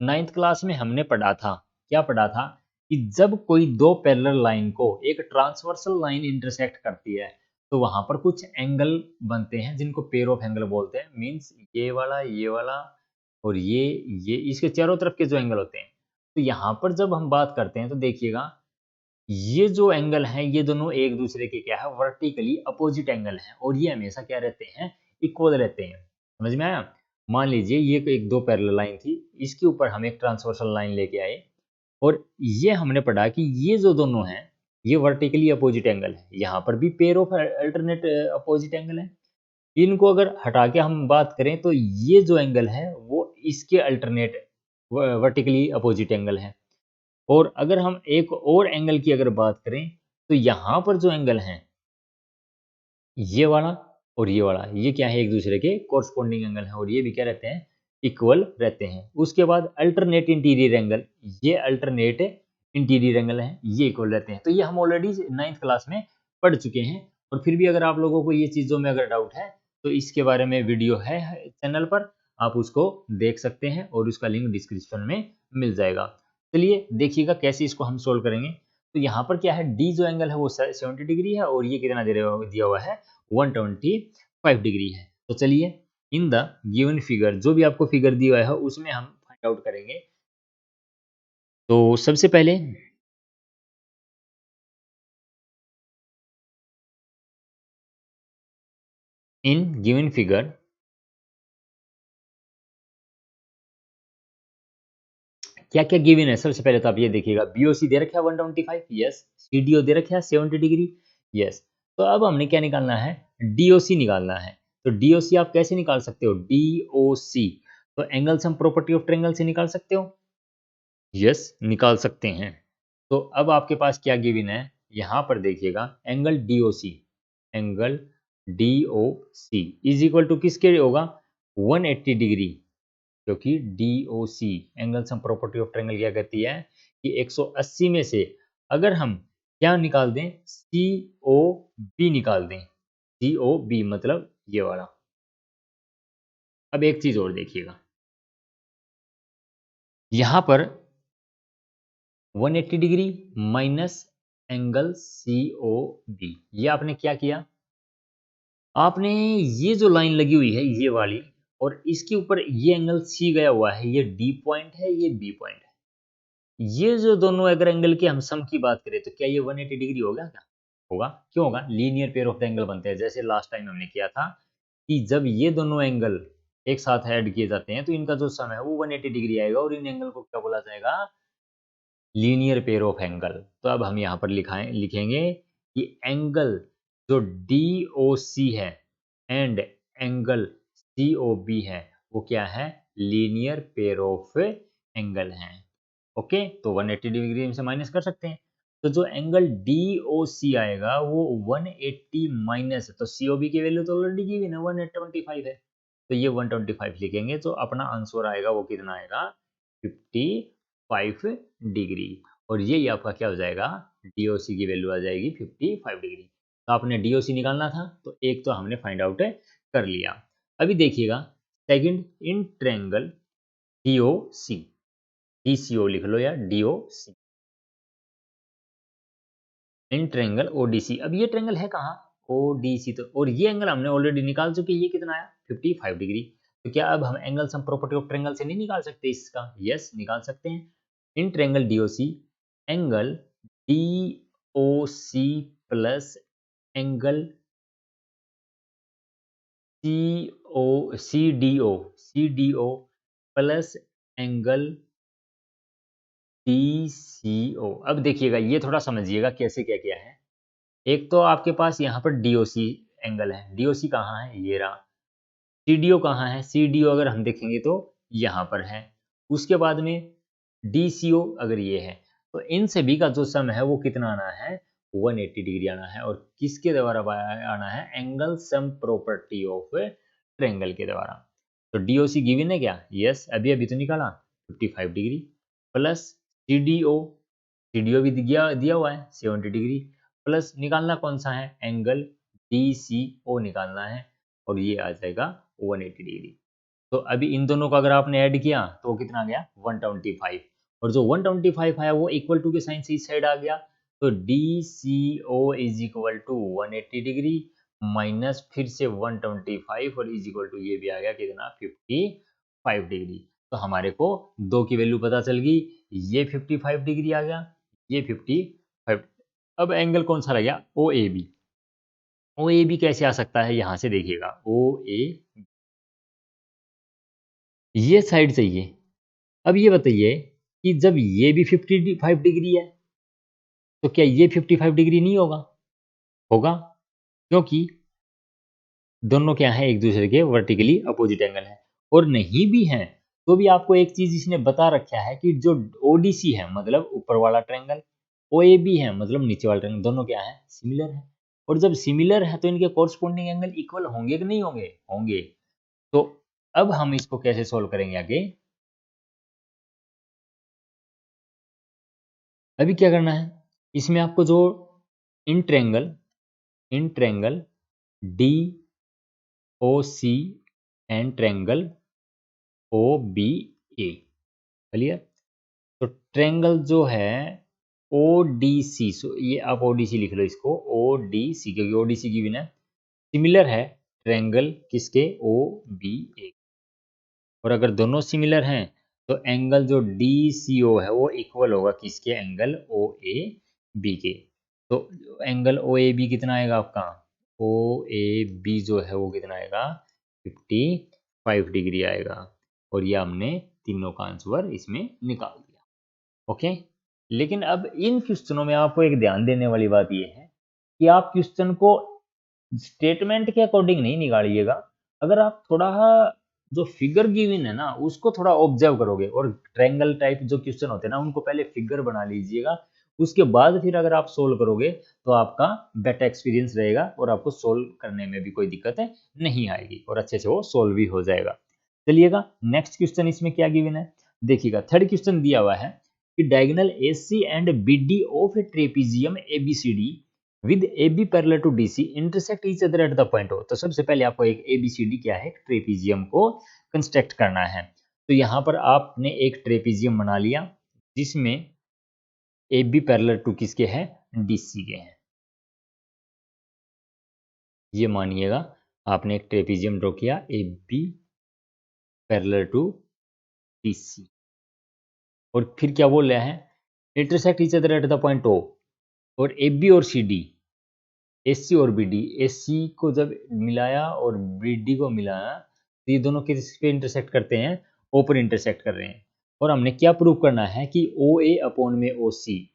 नाइन्थ क्लास में हमने पढ़ा था, क्या पढ़ा था, कि जब कोई दो पैरेलल लाइन को एक ट्रांसवर्सल लाइन इंटरसेक्ट करती है, तो वहां पर कुछ एंगल बनते हैं जिनको पेयर ऑफ एंगल बोलते हैं, मींस ये वाला और ये इसके चारों तरफ के जो एंगल होते हैं। तो यहाँ पर जब हम बात करते हैं तो देखिएगा ये जो एंगल हैं ये दोनों एक दूसरे के क्या है, वर्टिकली अपोजिट एंगल हैं, और ये हमेशा क्या रहते हैं, इक्वल रहते हैं। समझ में आया। मान लीजिए ये एक दो पैरेलल लाइन थी, इसके ऊपर हम एक ट्रांसवर्सल लाइन लेके आए, और ये हमने पढ़ा कि ये जो दोनों हैं ये वर्टिकली अपोजिट एंगल है, यहाँ पर भी pair of alternate opposite angle है। इनको अगर हटा के हम बात करें तो ये जो एंगल है वो इसके अल्टरनेट वर्टिकली अपोजिट एंगल है। और अगर हम एक और एंगल की अगर बात करें तो यहाँ पर जो एंगल है ये वाला और ये वाला, ये क्या है, एक दूसरे के कोरस्पोंडिंग एंगल है, और ये भी क्या रहते हैं, इक्वल रहते हैं। उसके बाद अल्टरनेट इंटीरियर एंगल, ये अल्टरनेट इंटीरियर एंगल है, ये इक्वल रहते हैं। तो ये हम ऑलरेडी नाइन्थ क्लास में पढ़ चुके हैं, और फिर भी अगर आप लोगों को ये चीज़ों में अगर डाउट है तो इसके बारे में वीडियो है चैनल पर, आप उसको देख सकते हैं, और उसका लिंक डिस्क्रिप्शन में मिल जाएगा। चलिए देखिएगा कैसे इसको हम सोल्व करेंगे। तो यहाँ पर क्या है, डी जो एंगल है वो 70 डिग्री है, और ये कितना दिया हुआ है 125 डिग्री है। तो चलिए इन द गिवन फिगर, जो भी आपको फिगर दिया है उसमें हम फाइंड आउट करेंगे। तो सबसे पहले इन गिवन फिगर क्या क्या गिवन है, सबसे पहले तो आप ये देखिएगा, बीओसी दे रखा है 125, यस, सीडीओ दे रखा है 70 डिग्री, यस। तो अब हमने क्या निकालना है, डीओसी निकालना है। तो डीओसी आप कैसे निकाल सकते हो, डीओसी तो angle sum property of triangle से निकाल सकते हो, यस निकाल सकते हैं। तो अब आपके पास क्या गिवन है, यहाँ पर देखिएगा angle DOC, angle DOC is equal to किसके होगा, 180 डिग्री, क्योंकि DOC angle sum property of triangle क्या कहती है कि 180 में से अगर हम क्या निकाल दें, सी ओ बी निकाल दें, सी ओ बी मतलब ये वाला। अब एक चीज और देखिएगा, यहां पर 180 degree minus angle C O B, ये आपने क्या किया, आपने ये जो लाइन लगी हुई है ये वाली, और इसके ऊपर ये एंगल सी गया हुआ है, ये डी पॉइंट है, ये बी पॉइंट है। ये जो दोनों अगर एंगल के हम सम की बात करें तो क्या ये 180 डिग्री होगा क्या, होगा, क्यों होगा, linear pair of the angle बनते हैं। जैसे लास्ट टाइम हमने किया था कि जब ये दोनों एंगल एक साथ ऐड किए जाते हैं तो इनका जो सम है वो 180 डिग्री आएगा, और इन एंगल को क्या बोला जाएगा, लीनियर पेयर ऑफ एंगल। तो अब हम यहाँ पर लिखेंगे कि एंगल जो डी ओ सी है and angle C O B है वो क्या है, लीनियर पेयर ऑफ एंगल हैं। ओके, तो 180 डिग्री से माइनस कर सकते हैं। तो जो एंगल DOC आएगा वो 180 माइनस, तो COB की वैल्यू तो ऑलरेडी गिवन है 125 है, तो ये 125 लिखेंगे, तो अपना आंसर आएगा वो कितना आएगा 55 डिग्री। और यही आपका क्या हो जाएगा, DOC की वैल्यू आ जाएगी 55 डिग्री। तो आपने DOC निकालना था, तो एक तो हमने फाइंड आउट कर लिया। अभी देखिएगा second, in triangle DOC, DCO लिख लो या DOC, इन ट्रायंगल ODC। अब ये ट्रायंगल है कहाँ, ODC, तो और ये एंगल हमने ऑलरेडी निकाल चुके, ये कितना आया 55 डिग्री। तो क्या अब हम angle sum property of triangle से नहीं निकाल सकते इसका, यस निकाल सकते हैं। In triangle DOC, angle DOC plus angle CDO plus angle DCO। अब देखिएगा ये थोड़ा समझिएगा कैसे क्या किया है। एक तो आपके पास यहाँ पर DOC एंगल है, DOC कहाँ है, ये रहा। CDO कहाँ है, CDO अगर हम देखेंगे तो यहाँ पर है। उसके बाद में DCO अगर ये है, तो इन सभी का जो सम है वो कितना आना है 180 डिग्री आना है। और किसके द्वारा आना है, angle sum property of triangle के द्वारा। तो DOC गिवन है क्या, यस अभी अभी तो निकाला 55 डिग्री, प्लस CDO, CDO भी दिया हुआ है 70 डिग्री, प्लस निकालना कौन सा है, एंगल DCO निकालना है, और ये आ जाएगा 180 डिग्री। तो अभी इन दोनों को अगर आपने ऐड किया तो वो कितना आ गया 125, और जो 125 है वो इक्वल टू के साइन से इस साइड आ गया। तो DCO is equal to 180 degree minus फिर से 125, और इज इक्वल टू ये भी आ गया कितना 55 डिग्री। तो हमारे को दो की वैल्यू पता चल गई, ये 55 डिग्री आ गया, ये 55। अब एंगल कौन सा रह गया, OAB। OAB कैसे आ सकता है, यहां से देखिएगा OA, ये साइड चाहिए। अब ये बताइए कि जब ये भी 55 डिग्री है तो क्या ये 55 डिग्री नहीं होगा, होगा, क्योंकि दोनों क्या है एक दूसरे के वर्टिकली अपोजिट एंगल है। और नहीं भी है तो भी आपको एक चीज इसने बता रखा है कि जो ODC है मतलब ऊपर वाला ट्रायंगल, OAB है मतलब नीचे वाला ट्रायंगल, दोनों क्या है सिमिलर है। और जब सिमिलर है तो इनके कोरस्पोंडिंग एंगल इक्वल होंगे कि नहीं होंगे, होंगे। तो अब हम इसको कैसे सोल्व करेंगे आगे, अभी क्या करना है, इसमें आपको जो in triangle DOC and triangle OBA, clear. तो ट्रायंगल जो है ODC, सो ये आप ODC लिख लो इसको ODC, क्योंकि ODC की बिना सिमिलर है ट्रायंगल किसके OBA। और अगर दोनों सिमिलर हैं तो एंगल जो DCO है वो इक्वल होगा किसके, एंगल OAB के। तो एंगल OAB कितना आएगा आपका, OAB जो है वो कितना आएगा 55 डिग्री आएगा। और ये हमने तीनों का आंसर इसमें निकाल दिया, ओके। लेकिन अब इन क्वेश्चनों में आपको एक ध्यान देने वाली बात ये है कि आप क्वेश्चन को स्टेटमेंट के अकॉर्डिंग नहीं निकालिएगा। अगर आप थोड़ा जो फिगर गिवन है ना उसको थोड़ा ऑब्जर्व करोगे, और ट्रायंगल टाइप जो क्वेश्चन होते हैं ना उनको पहले फिगर बना लीजिएगा, उसके बाद फिर अगर आप सोल्व करोगे तो आपका बेटर एक्सपीरियंस रहेगा, और आपको सोल्व करने में भी कोई दिक्कत नहीं आएगी, और अच्छे से वो सोल्व भी हो जाएगा। चलिएगा नेक्स्ट क्वेश्चन इसमें क्या गिवन है, देखिएगा थर्ड क्वेश्चन दिया हुआ है कि diagonal AC and BD of a trapezium ABCD with AB parallel to DC intersect each other at the point O। तो सबसे पहले आपको एक ABCD क्या है, ट्रेपीजियम को कंस्ट्रक्ट करना है। तो यहाँ पर आपने एक ट्रेपीजियम बना लिया जिसमें AB पैरेलल टू किसके है, DC के हैं। ये मानिएगा आपने एक ट्रेपीजियम ड्रॉ किया AB पैरेलल टू DC, और फिर क्या बोल रहा है, intersect each other at the point O। और AB और CD, AC और BD, AC को जब मिलाया और BD को मिलाया तो ये दोनों किस पे इंटरसेक्ट करते हैं, O पर इंटरसेक्ट कर रहे हैं। और हमने क्या प्रूव करना है कि OA अपॉन में OC,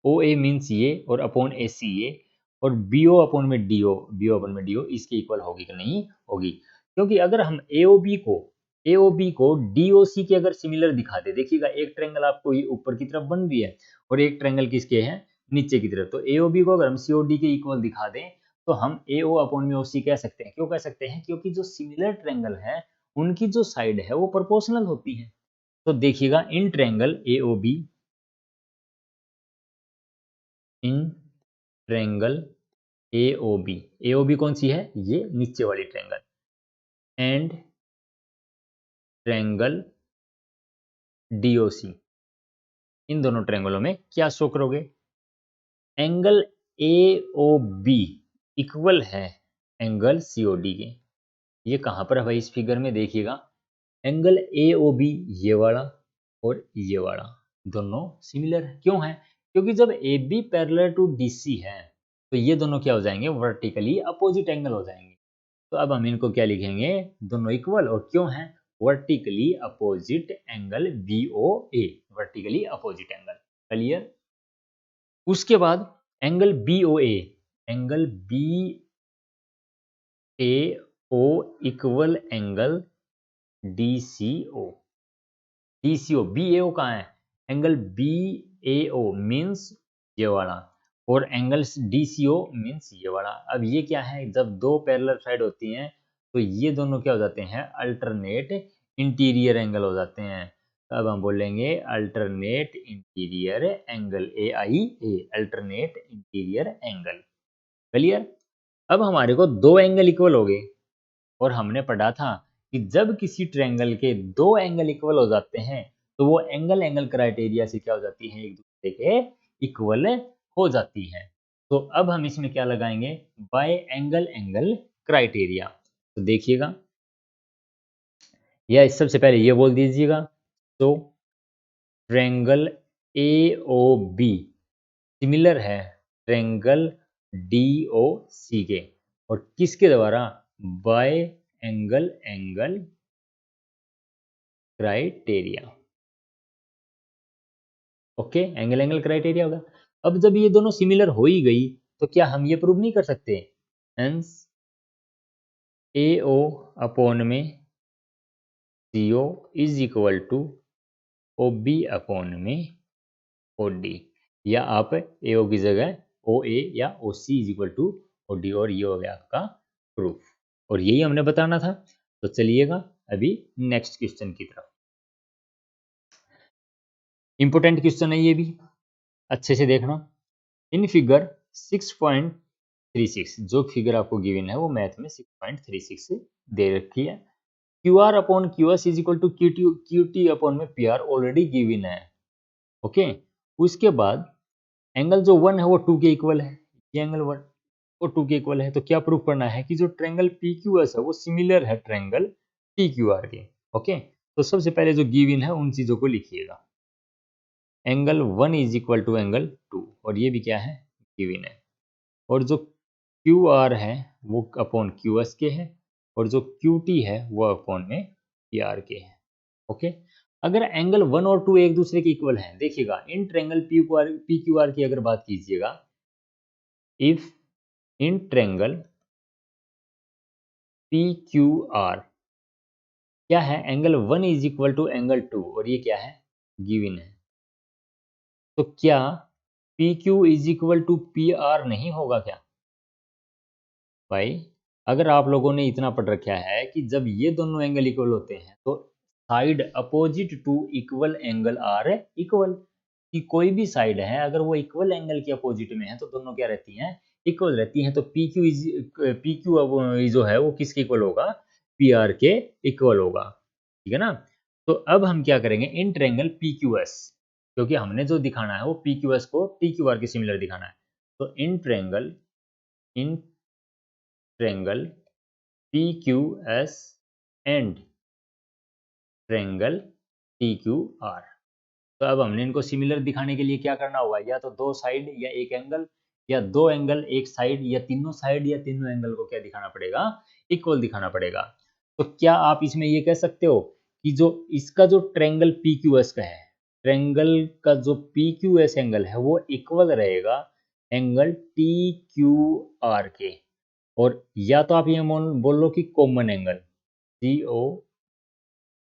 OA मीन्स ये और अपॉन AC ये, और BO अपॉन में DO, BO अपॉन में DO इसके इक्वल होगी कि नहीं होगी। क्योंकि अगर हम AOB को DOC के अगर सिमिलर दिखाते, देखिएगा एक ट्रायंगल आपको ये ऊपर की तरफ बन रही है और एक ट्रायंगल किसके है नीचे की तरफ। तो AOB को अगर हम COD के इक्वल दिखा दें तो हम AO अपॉन में OC कह सकते हैं। क्यों कह सकते हैं? क्योंकि जो सिमिलर ट्रायंगल है उनकी जो साइड है वो प्रोपोर्शनल होती है। तो देखिएगा in triangle AOB, in triangle AOB, AOB कौन सी है? ये नीचे वाली ट्रायंगल, एंड ट्रायंगल DOC, इन दोनों ट्रायंगलों में क्या शो करोगे? एंगल AOB इक्वल है एंगल COD के। ये कहां पर है भाई? इस फिगर में देखिएगा, एंगल AOB ये वाला और ये वाला दोनों सिमिलर है। क्यों है? क्योंकि जब AB पैरेलल टू DC है तो ये दोनों क्या हो जाएंगे? वर्टिकली अपोजिट एंगल हो जाएंगे। तो अब हम इनको क्या लिखेंगे? दोनों इक्वल, और क्यों है? Vertically opposite angle BOA, vertically opposite angle. Clear? उसके बाद angle BOA, angle BAO equal angle DCO, DCO BAO कहाँ है? एंगल BAO मीन्स ये वाला, और एंगल DCO मीन्स ये वाला। अब ये क्या है? जब दो पैरेलल साइड होती हैं तो ये दोनों क्या हो जाते हैं? अल्टरनेट इंटीरियर एंगल हो जाते हैं। तो अब हम बोलेंगे alternate interior angle, AIA, alternate interior angle. Clear? अब हमारे को दो एंगल इक्वल हो गए, और हमने पढ़ा था कि जब किसी ट्रायंगल के दो एंगल इक्वल हो जाते हैं तो वो एंगल एंगल क्राइटेरिया से क्या हो जाती है? एक दूसरे के इक्वल हो जाती है। तो अब हम इसमें क्या लगाएंगे? Bye angle angle criteria. तो देखिएगा, या सबसे पहले ये बोल दीजिएगा, तो ट्रायंगल AOB सिमिलर है ट्रायंगल DOC के, और किसके द्वारा? Bye angle angle criteria. Okay, angle angle criteria होगा। अब जब ये दोनों सिमिलर हो ही गई तो क्या हम ये प्रूव नहीं कर सकते? हेंस AO अपॉन में CO is equal to OB upon में OD, या आप AO की जगह OA या OC is equal to OD, और ये हो गया आपका प्रूफ। और यही हमने बताना था। तो चलिएगा अभी नेक्स्ट क्वेश्चन की तरफ। इंपोर्टेंट क्वेश्चन है ये भी, अच्छे से देखना। इन फिगर 6.36, जो फिगर आपको गिवन है वो मैथ में 6.36 दे रखी है। QR upon QS is equal to QT upon में PR ऑलरेडी गिवन है। ओके, उसके बाद एंगल जो 1 है वो 2 के इक्वल है, ये एंगल 1 वो 2 के इक्वल है। तो क्या प्रूफ करना है? कि जो ट्रायंगल PQS है वो सिमिलर है ट्रायंगल TQR के। ओके, तो सबसे पहले जो गिवन है उन चीजों को लिखिएगा। Angle 1 is equal to angle 2, और ये भी क्या है? गिवन है। और जो QR है वो अपॉन QS के है, और जो QT है वो अपॉन में PR के है। ओके, अगर एंगल 1 और 2 एक दूसरे के इक्वल हैं, देखिएगा इन ट्रायंगल PQR की अगर बात कीजिएगा, इफ इन ट्रायंगल PQR क्या है? Angle 1 is equal to angle 2, और ये क्या है? गिवन है। तो क्या PQ is equal to PR नहीं होगा क्या भाई? अगर आप लोगों ने इतना पढ़ रखा है कि जब ये दोनों एंगल इक्वल होते हैं तो side opposite to equal angle are equal, कि कोई भी साइड है अगर वो इक्वल एंगल के अपोजिट में है तो दोनों क्या रहती हैं? इक्वल रहती हैं। तो PQ जो है वो किसके इक्वल होगा? PR के इक्वल होगा। ठीक है ना? तो अब हम क्या करेंगे? इन ट्रायंगल PQS, क्योंकि हमने जो दिखाना है वो PQS को TQR के सिमिलर दिखाना है। तो in triangle PQS and triangle TQR। तो अब हमने इनको सिमिलर दिखाने के लिए क्या करना होगा? या तो दो साइड या एक एंगल, या दो एंगल एक साइड, या तीनों साइड या तीनों एंगल को क्या दिखाना पड़ेगा? इक्वल दिखाना पड़ेगा। तो क्या आप इसमें ये कह सकते हो कि जो इसका जो ट्रायंगल PQS का है, ट्रायंगल का जो PQS एंगल है वो इक्वल रहेगा एंगल TQR के, और या तो आप ये बोल लो कि common angle CO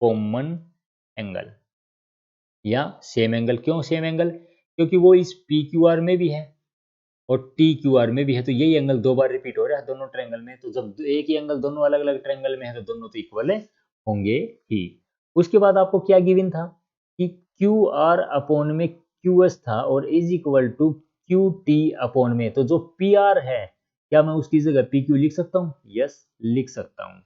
common angle, या सेम एंगल। क्यों सेम एंगल? क्योंकि वो इस PQR में भी है, और टी क्यू आर में भी है, तो यही एंगल दो बार रिपीट हो रहा है दोनों ट्रायंगल में। तो जब एक ही एंगल दोनों अलग अलग ट्रायंगल में है तो दोनों तो इक्वल होंगे ही। उसके बाद आपको क्या गिवन था कि क्यू आर अपॉन में क्यू एस था और is equal to Q T upon में, तो जो पी आर है क्या मैं उसकी जगह पी क्यू लिख सकता हूँ? यस, लिख सकता हूँ।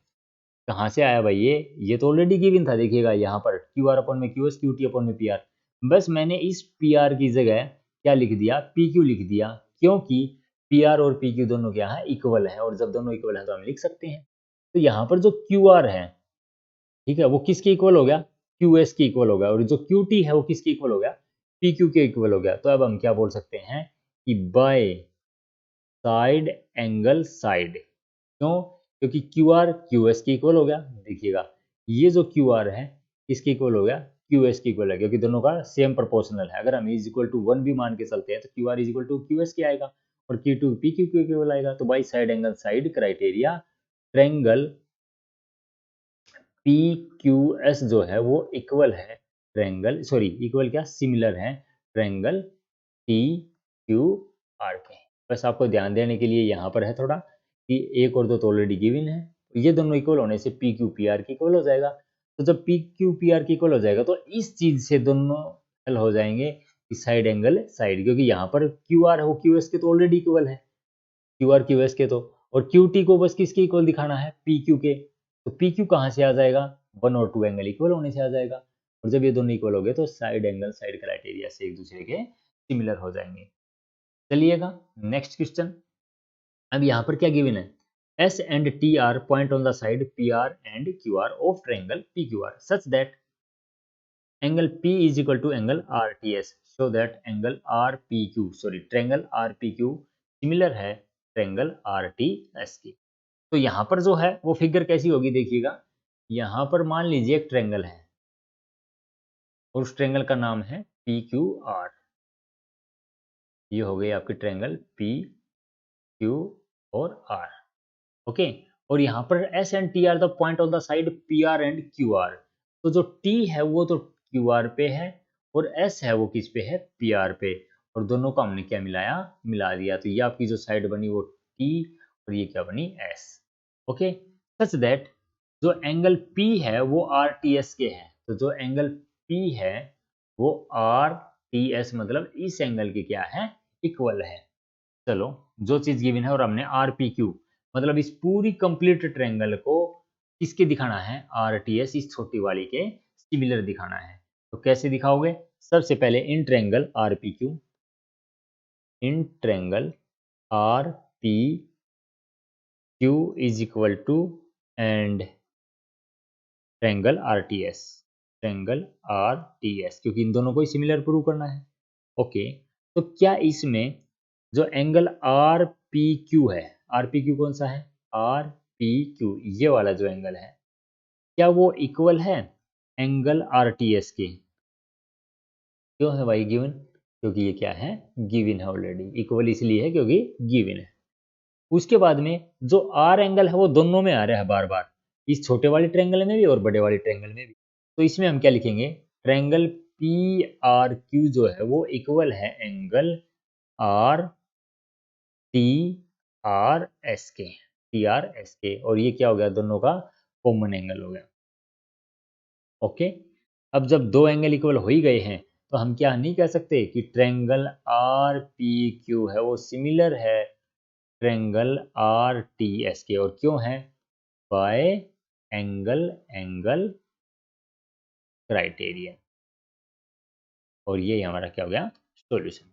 कहाँ से आया भाई ये तो ऑलरेडी गिवन था। देखिएगा यहाँ पर क्यू आर अपॉन में Q S, Q T upon में पी आर, बस मैंने इस पी आर की जगह क्या लिख दिया? पी क्यू लिख दिया, क्योंकि पी आर और पी क्यू दोनों क्या है? इक्वल है, और जब दोनों इक्वल है तो हम लिख सकते हैं। तो यहाँ पर जो क्यू आर है, ठीक है, वो किसके इक्वल हो गया? क्यू एस के इक्वल हो गया, और जो क्यू टी है वो किसके इक्वल हो गया? पी क्यू के इक्वल हो गया। तो अब हम क्या बोल सकते हैं कि बाय साइड एंगल साइड, क्यों? क्योंकि क्यू आर क्यू एस के इक्वल हो गया। देखिएगा ये जो क्यू आर है इसके इक्वल हो गया, क्यू एस के इक्वल है, क्योंकि दोनों का सेम प्रोपोर्शनल है। अगर हम इज इक्वल टू 1 भी मान के चलते हैं तो Q R is equal to Q S के आएगा, और क्यू टू पी क्यू के इक्वल आएगा। तो by side angle side criteria triangle P Q S जो है वो इक्वल है ट्रायंगल, सॉरी इक्वल क्या, सिमिलर है ट्रायंगल टी क्यू आर के। बस आपको ध्यान देने के लिए यहाँ पर है थोड़ा कि एक और दो तो ऑलरेडी गिवन है, ये दोनों इक्वल होने से पी क्यू पी आर के इक्वल हो जाएगा। तो जब पी क्यू पी आर के इक्वल हो जाएगा तो इस चीज से दोनों हल हो जाएंगे कि साइड एंगल साइड, क्योंकि यहाँ पर क्यू आर हो क्यू एस के तो ऑलरेडी इक्वल है, क्यू आर क्यू एस के तो, और क्यू टी को बस किसके इक्वल दिखाना है? पी क्यू के। तो पी क्यू कहाँ से आ जाएगा? 1 और 2 एंगल इक्वल होने से आ जाएगा, और जब ये दोनों इक्वल हो गए तो साइड एंगल साइड क्राइटेरिया से एक दूसरे के सिमिलर हो जाएंगे। चलिएगा नेक्स्ट क्वेश्चन। अब यहाँ पर क्या गिवन है? S and T are point on the side P R and Q R of triangle P Q R such that angle P is equal to angle RTS, so that angle RPQ, sorry triangle RPQ similar है triangle RTS की। तो यहाँ पर जो है वो figure कैसी होगी? देखिएगा यहाँ पर मान लीजिए एक ट्रायंगल है और उस ट्रायंगल का नाम है PQR। ये हो गई आपकी ट्रायंगल PQ और R, ओके। और यहाँ पर S and T are the point on the side PR and QR। तो जो T है वो तो QR पे है और S है वो किस पे है? PR पे, और दोनों को हमने क्या मिलाया? मिला दिया। तो ये आपकी जो साइड बनी वो T और ये क्या बनी? S, okay. सच दैट जो एंगल P है वो RTS के है, तो जो एंगल P है वो RTS मतलब इस एंगल के क्या है? इक्वल है। चलो जो चीज गिवन है और हमने आर पी क्यू मतलब इस पूरी कंप्लीट ट्रायंगल को किसके दिखाना है? आर टी एस, इस छोटी वाली के सिमिलर दिखाना है। तो कैसे दिखाओगे? सबसे पहले in triangle R P Q, in triangle R P Q is equal to and triangle R T S, triangle R T S, क्योंकि इन दोनों को ही सिमिलर प्रूव करना है, ओके। तो क्या इसमें जो एंगल आर पी क्यू है, आर पी क्यू कौन सा है? आर पी क्यू, ये वाला जो एंगल है क्या वो इक्वल है एंगल आर टी एस के? क्यों है भाई गिवन? क्योंकि ये क्या है? गिवन है ऑलरेडी। इक्वल इसलिए है क्योंकि गिवन है। उसके बाद में जो आर एंगल है वो दोनों में आ रहा है बार बार, इस छोटे वाले ट्रायंगल में भी और बड़े वाले ट्रायंगल में भी। तो इसमें हम क्या लिखेंगे? ट्रायंगल पी आर क्यू जो है वो इक्वल है angle R T R S के, टी आर एस के, और ये क्या हो गया? दोनों का कॉमन एंगल हो गया, ओके। अब जब दो एंगल इक्वल हो ही गए हैं तो हम क्या नहीं कह सकते कि ट्रायंगल आर पी क्यू है वो सिमिलर है ट्रायंगल आर टी एस के, और क्यों है? Bye angle angle criteria. और ये हमारा क्या हो गया? सॉल्यूशन।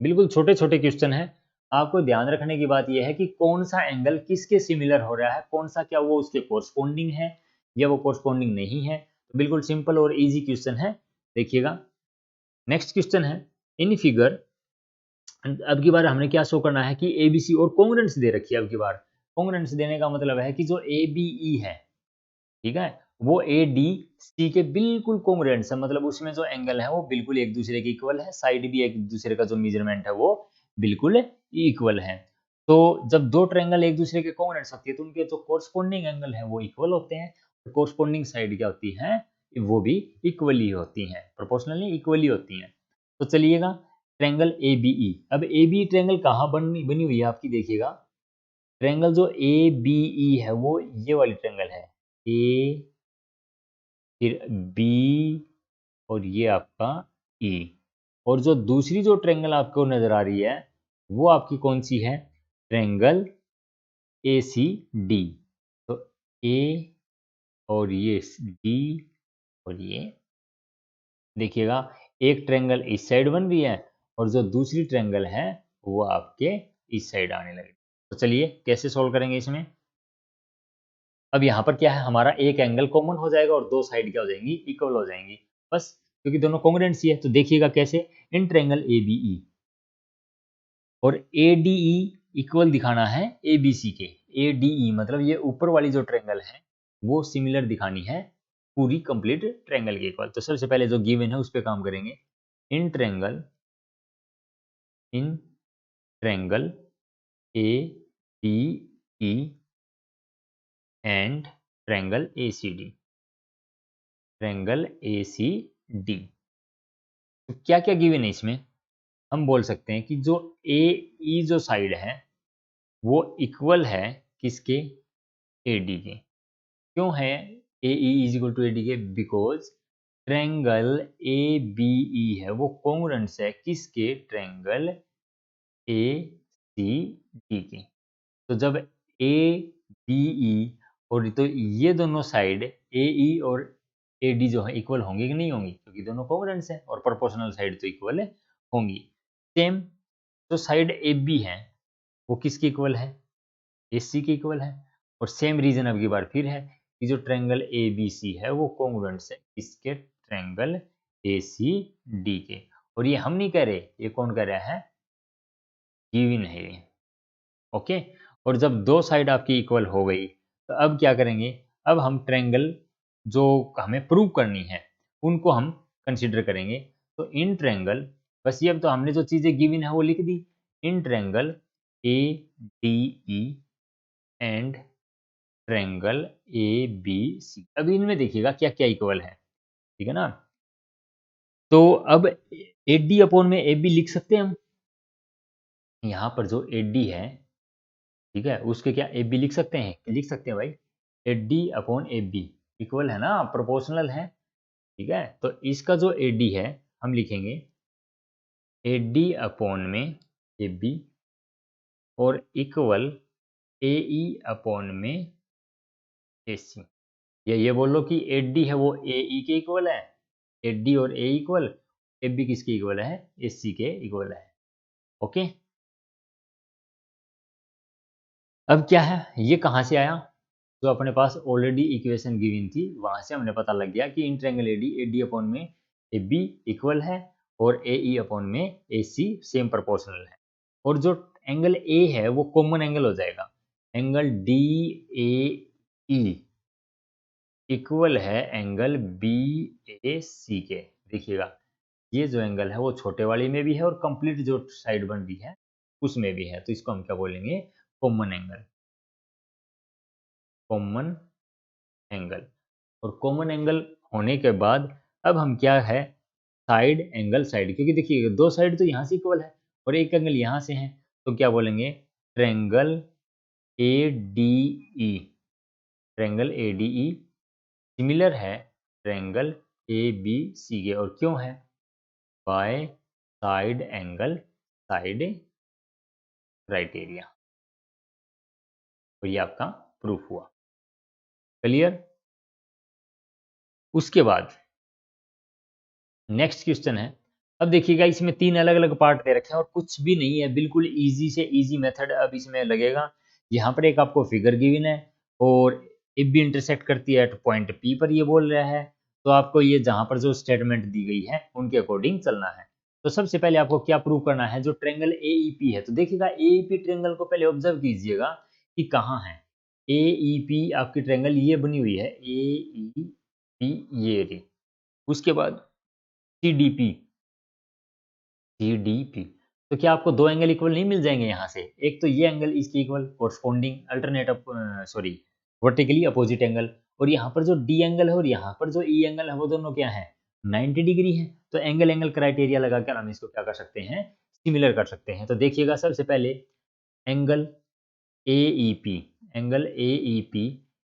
बिल्कुल छोटे छोटे क्वेश्चन है। आपको ध्यान रखने की बात यह है कि कौन सा एंगल किसके सिमिलर हो रहा है, कौन सा क्या वो उसके कोरस्पोंडिंग है या वो कोरस्पोंडिंग नहीं है। तो बिल्कुल सिंपल और इजी क्वेश्चन है। देखिएगा नेक्स्ट क्वेश्चन है, इन फिगर अब की बार हमने क्या शो करना है कि एबीसी और कॉन्ग्रुएंस दे रखी है। अब की बार कॉन्ग्रुएंस देने का मतलब है कि जो ए बी ई है, ठीक है, वो ए डी सी के बिल्कुल कॉन्ग्रुएंट है, मतलब उसमें जो एंगल है वो बिल्कुल एक दूसरे के इक्वल है, साइड भी एक दूसरे का जो मेजरमेंट है वो बिल्कुल इक्वल है। तो जब दो ट्रायंगल एक दूसरे के कॉन्ग्रुएंट होती है तो उनके जो कोरस्पोंडिंग एंगल है वो इक्वल होते हैं, और कोरस्पोंडिंग साइड क्या होती है? वो भी इक्वली होती हैं, प्रोपोर्शनली इक्वली होती हैं। तो चलिएगा ट्रायंगल ए बी ई। अब ए बी ट्रायंगल कहाँ बनी बनी हुई है आपकी, देखिएगा ट्रायंगल जो ए बी ई है वो ये वाली ट्रायंगल है, ए फिर बी और ये आपका ई। और जो दूसरी जो ट्रायंगल आपको नजर आ रही है वो आपकी कौन सी है, ट्रायंगल ए सी डी। तो ए और ये डी और ये देखिएगा एक ट्रायंगल इस साइड बन रही है और जो दूसरी ट्रायंगल है वो आपके इस साइड आने लगे। तो चलिए कैसे सॉल्व करेंगे इसमें। अब यहाँ पर क्या है, हमारा एक एंगल कॉमन हो जाएगा और दो साइड क्या हो जाएंगी, इक्वल हो जाएंगी बस, क्योंकि दोनों कॉन्ग्रुएंट सी है। तो देखिएगा कैसे, इन ट्रायंगल ए बी ई और ए डी ई इक्वल दिखाना है ए बी सी के। ए डी ई मतलब ये ऊपर वाली जो ट्रायंगल है वो सिमिलर दिखानी है पूरी कंप्लीट ट्रायंगल के इक्वल। तो सबसे पहले जो गिवन है उस पर काम करेंगे। In triangle A B E and triangle A C D, triangle A C D. तो क्या क्या गिवन है इसमें, हम बोल सकते हैं कि जो ए ई जो साइड है वो इक्वल है किसके, ए डी के। क्यों है A E is equal to A D के, because triangle A B E है वो कॉन्ग्रुएंट है किसके, ट्रायंगल ए सी डी के। तो जब ए बी ई और तो ये दोनों साइड ए ई और ए डी जो है इक्वल होंगी कि नहीं होंगी, क्योंकि दोनों कॉन्ग्रुएंट्स हैं और प्रोपोर्शनल साइड तो इक्वल होंगी। सेम जो साइड ए बी है वो किसकी इक्वल है, ए सी की इक्वल है। और सेम रीजन अब की बार फिर है कि जो ट्रायंगल ए बी सी है वो कॉन्ग्रुएंट्स है इसके, ट्रायंगल ए सी डी के। और ये हम नहीं कह रहे, ये कौन कह रहा है, गिवन है ये। ओके। और जब दो साइड आपकी इक्वल हो गई तो अब क्या करेंगे, अब हम ट्रायंगल जो हमें प्रूव करनी है उनको हम कंसीडर करेंगे। तो इन ट्रायंगल, बस ये अब तो हमने जो चीज़ें गिवन है वो लिख दी, in triangle A D E and triangle A B C. अब इनमें देखिएगा क्या क्या इक्वल है, ठीक है ना। तो अब ए डी अपॉन में ए बी लिख सकते हैं हम, यहाँ पर जो ए डी है ठीक है उसके क्या ए बी लिख सकते हैं, लिख सकते हैं भाई, A D upon A B equal है ना, प्रोपोर्शनल है, ठीक है। तो इसका जो ए डी है हम लिखेंगे ए डी अपॉन में ए बी और इक्वल ए ई अपॉन में ए सी। ये बोलो कि ए डी है वो ए ई के इक्वल है, ए डी और ए इक्वल, ए बी किसके इक्वल है, ए सी के इक्वल है। ओके। अब क्या है, ये कहाँ से आया, जो अपने पास ऑलरेडी इक्वेशन गिवन थी वहां से हमने पता लग गया कि in triangle A D upon में ए बी इक्वल है और ए ई अपॉन में ए सी सेम प्रोपोर्शनल है। और जो एंगल ए है वो कॉमन एंगल हो जाएगा, एंगल डी ए ई इक्वल है एंगल बी ए सी के। देखिएगा ये जो एंगल है वो छोटे वाली में भी है और कंप्लीट जो साइड बन रही है उसमें भी है, तो इसको हम क्या बोलेंगे, कॉमन एंगल, कॉमन एंगल। और कॉमन एंगल होने के बाद अब हम क्या है, साइड एंगल साइड, क्योंकि देखिए दो साइड तो यहाँ से इक्वल है और एक एंगल यहाँ से है, तो क्या बोलेंगे, triangle A D E, triangle A D E similar है ट्रायंगल ए बी सी के। और क्यों है, bye side angle side criteria. तो ये आपका प्रूफ हुआ, क्लियर। उसके बाद नेक्स्ट क्वेश्चन है। अब देखिएगा इसमें तीन अलग अलग पार्ट दे रखे हैं और कुछ भी नहीं है, बिल्कुल इजी से इजी मेथड अब इसमें लगेगा। यहाँ पर एक आपको फिगर गिवन है और ए बी इंटरसेक्ट करती है एट पॉइंट पी पर, ये बोल रहा है। तो आपको ये जहाँ पर जो स्टेटमेंट दी गई है उनके अकॉर्डिंग चलना है। तो सबसे पहले आपको क्या प्रूव करना है, जो ट्रायंगल ए ई पी है, तो देखिएगा ए ई पी ट्रायंगल को पहले ऑब्जर्व कीजिएगा कि कहाँ है। ए ई पी आपकी ट्रायंगल ये बनी हुई है, ए ई पी ये रही। उसके बाद C D P, C D P, तो क्या आपको दो एंगल इक्वल नहीं मिल जाएंगे यहाँ से, एक तो ये एंगल इसके equal corresponding alternate sorry vertically opposite angle, और यहाँ पर जो डी एंगल है और यहाँ पर जो ई एंगल है वो दोनों क्या है, 90 डिग्री है, तो एंगल एंगल क्राइटेरिया लगाकर हम इसको क्या कर सकते हैं, सिमिलर कर सकते हैं। तो देखिएगा सबसे पहले angle AEP, angle AEP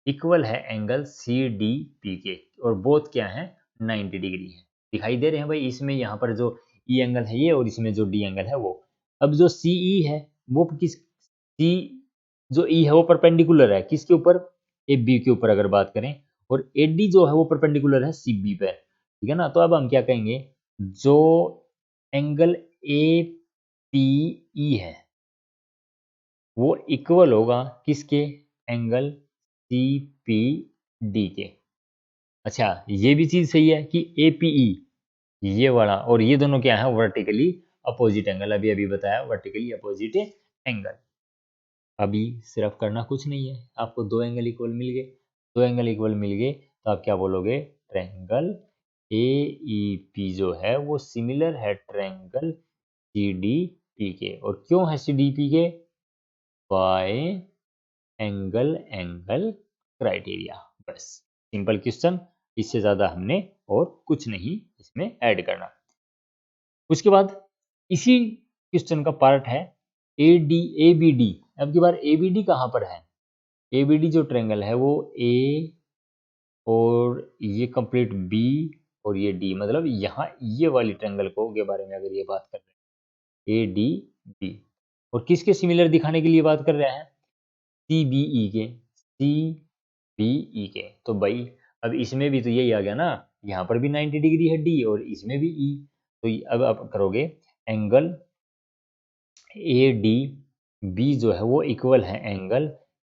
equal है एंगल CDP के, और बोथ क्या है, 90 डिग्री है। दिखाई दे रहे हैं भाई, इसमें यहाँ पर जो E एंगल है ये, और इसमें जो D एंगल है वो। अब जो CE है वो किस, C जो E है वो परपेंडिकुलर है किसके ऊपर, AB के ऊपर अगर बात करें, और AD जो है वो परपेंडिकुलर है CB पे, ठीक है ना। तो अब हम क्या कहेंगे, जो एंगल APE है वो इक्वल होगा किसके, एंगल CPD के। अच्छा, ये भी चीज सही है कि APE ये वाला और ये दोनों क्या है, वर्टिकली अपोजिट एंगल, अभी अभी बताया वर्टिकली अपोजिट एंगल। अभी सिर्फ करना कुछ नहीं है, आपको दो एंगल इक्वल मिल गए, दो एंगल इक्वल मिल गए तो आप क्या बोलोगे, ट्रायंगल AEP जो है वो सिमिलर है ट्रायंगल CDP के। और क्यों है CDP के, बाय एंगल एंगल क्राइटेरिया। बस सिंपल क्वेश्चन, इससे ज्यादा हमने और कुछ नहीं इसमें ऐड करना। उसके बाद इसी क्वेश्चन का पार्ट है ABD। अब की बार ABD कहाँ पर है, ABD जो ट्रायंगल है वो A और ये कंप्लीट B और ये D, मतलब यहाँ ये वाली ट्रायंगल को के बारे में अगर ये बात कर रहे हैं ADB, और किसके सिमिलर दिखाने के लिए बात कर रहे हैं, CBE के, CBE के। तो भाई अब इसमें भी तो यही आ गया ना, यहाँ पर भी 90 डिग्री है D और इसमें भी E। तो अब आप करोगे एंगल ADB जो है वो इक्वल है एंगल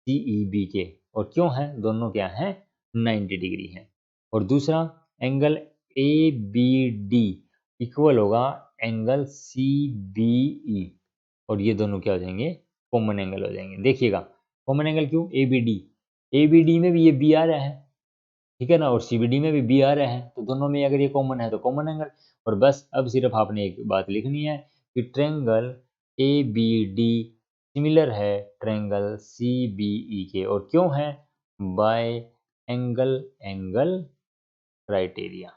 CEB के, और क्यों है, दोनों क्या है, 90 डिग्री है। और दूसरा एंगल ABD इक्वल होगा एंगल CBE, और ये दोनों क्या हो जाएंगे, कॉमन एंगल हो जाएंगे। देखिएगा कॉमन एंगल क्यों, ABD में भी ये B आ रहा है, ठीक है ना, और CBD में भी B आ रहा है, तो दोनों में अगर ये कॉमन है तो कॉमन एंगल। और बस अब सिर्फ आपने एक बात लिखनी है कि ट्रायंगल ABD सिमिलर है ट्रायंगल CBE के, और क्यों है, bye angle angle criteria.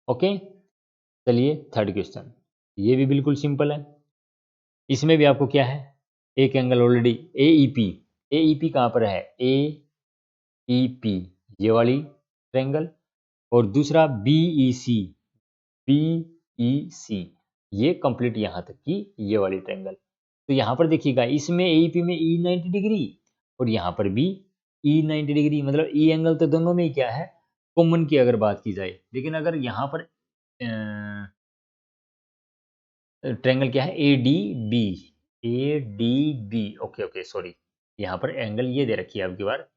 Okay, चलिए थर्ड क्वेश्चन, ये भी बिल्कुल सिंपल है। इसमें भी आपको क्या है, एक एंगल ऑलरेडी AEP कहाँ पर है, AEP ये वाली ट्रायंगल, और दूसरा BEC ये कंप्लीट यहाँ तक की ये वाली ट्रायंगल। तो यहाँ पर देखिएगा इसमें AEP में E 90 डिग्री और यहाँ पर भी E 90 डिग्री, मतलब E एंगल तो दोनों में ही क्या है, कॉमन की अगर बात की जाए। लेकिन अगर यहाँ पर ट्रायंगल क्या है, ADB, ओके ओके सॉरी, यहाँ पर एंगल ये दे रखी है आपकी बार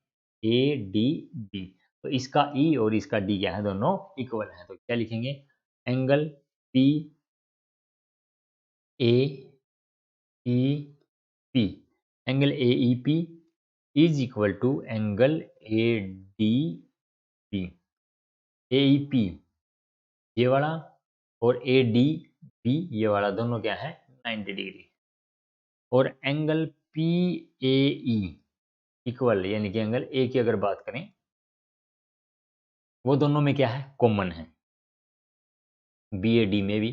ADB, तो इसका E और इसका D क्या है, दोनों इक्वल है। तो क्या लिखेंगे, angle PAEP, angle AEP is equal to angle ADB। AEP ये वाला और ADB ये वाला दोनों क्या है, 90 डिग्री। और एंगल PAE इक्वल, यानी कि एंगल A की अगर बात करें वो दोनों में क्या है, कॉमन है, BAD में भी,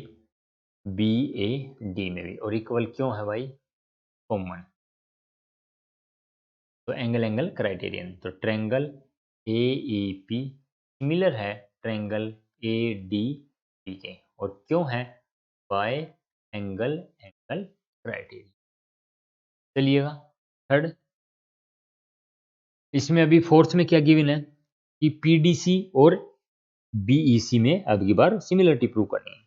BAD में भी, और इक्वल क्यों है भाई, कॉमन। तो एंगल एंगल क्राइटेरियन, तो ट्रायंगल AEP सिमिलर है ट्रायंगल ADB के, और क्यों है, बाय एंगल एंगल क्राइटेरियन। चलिएगा थर्ड, इसमें अभी फोर्थ में क्या गिवन है कि PDC और BEC में अब की बार सिमिलरिटी प्रूव करनी है।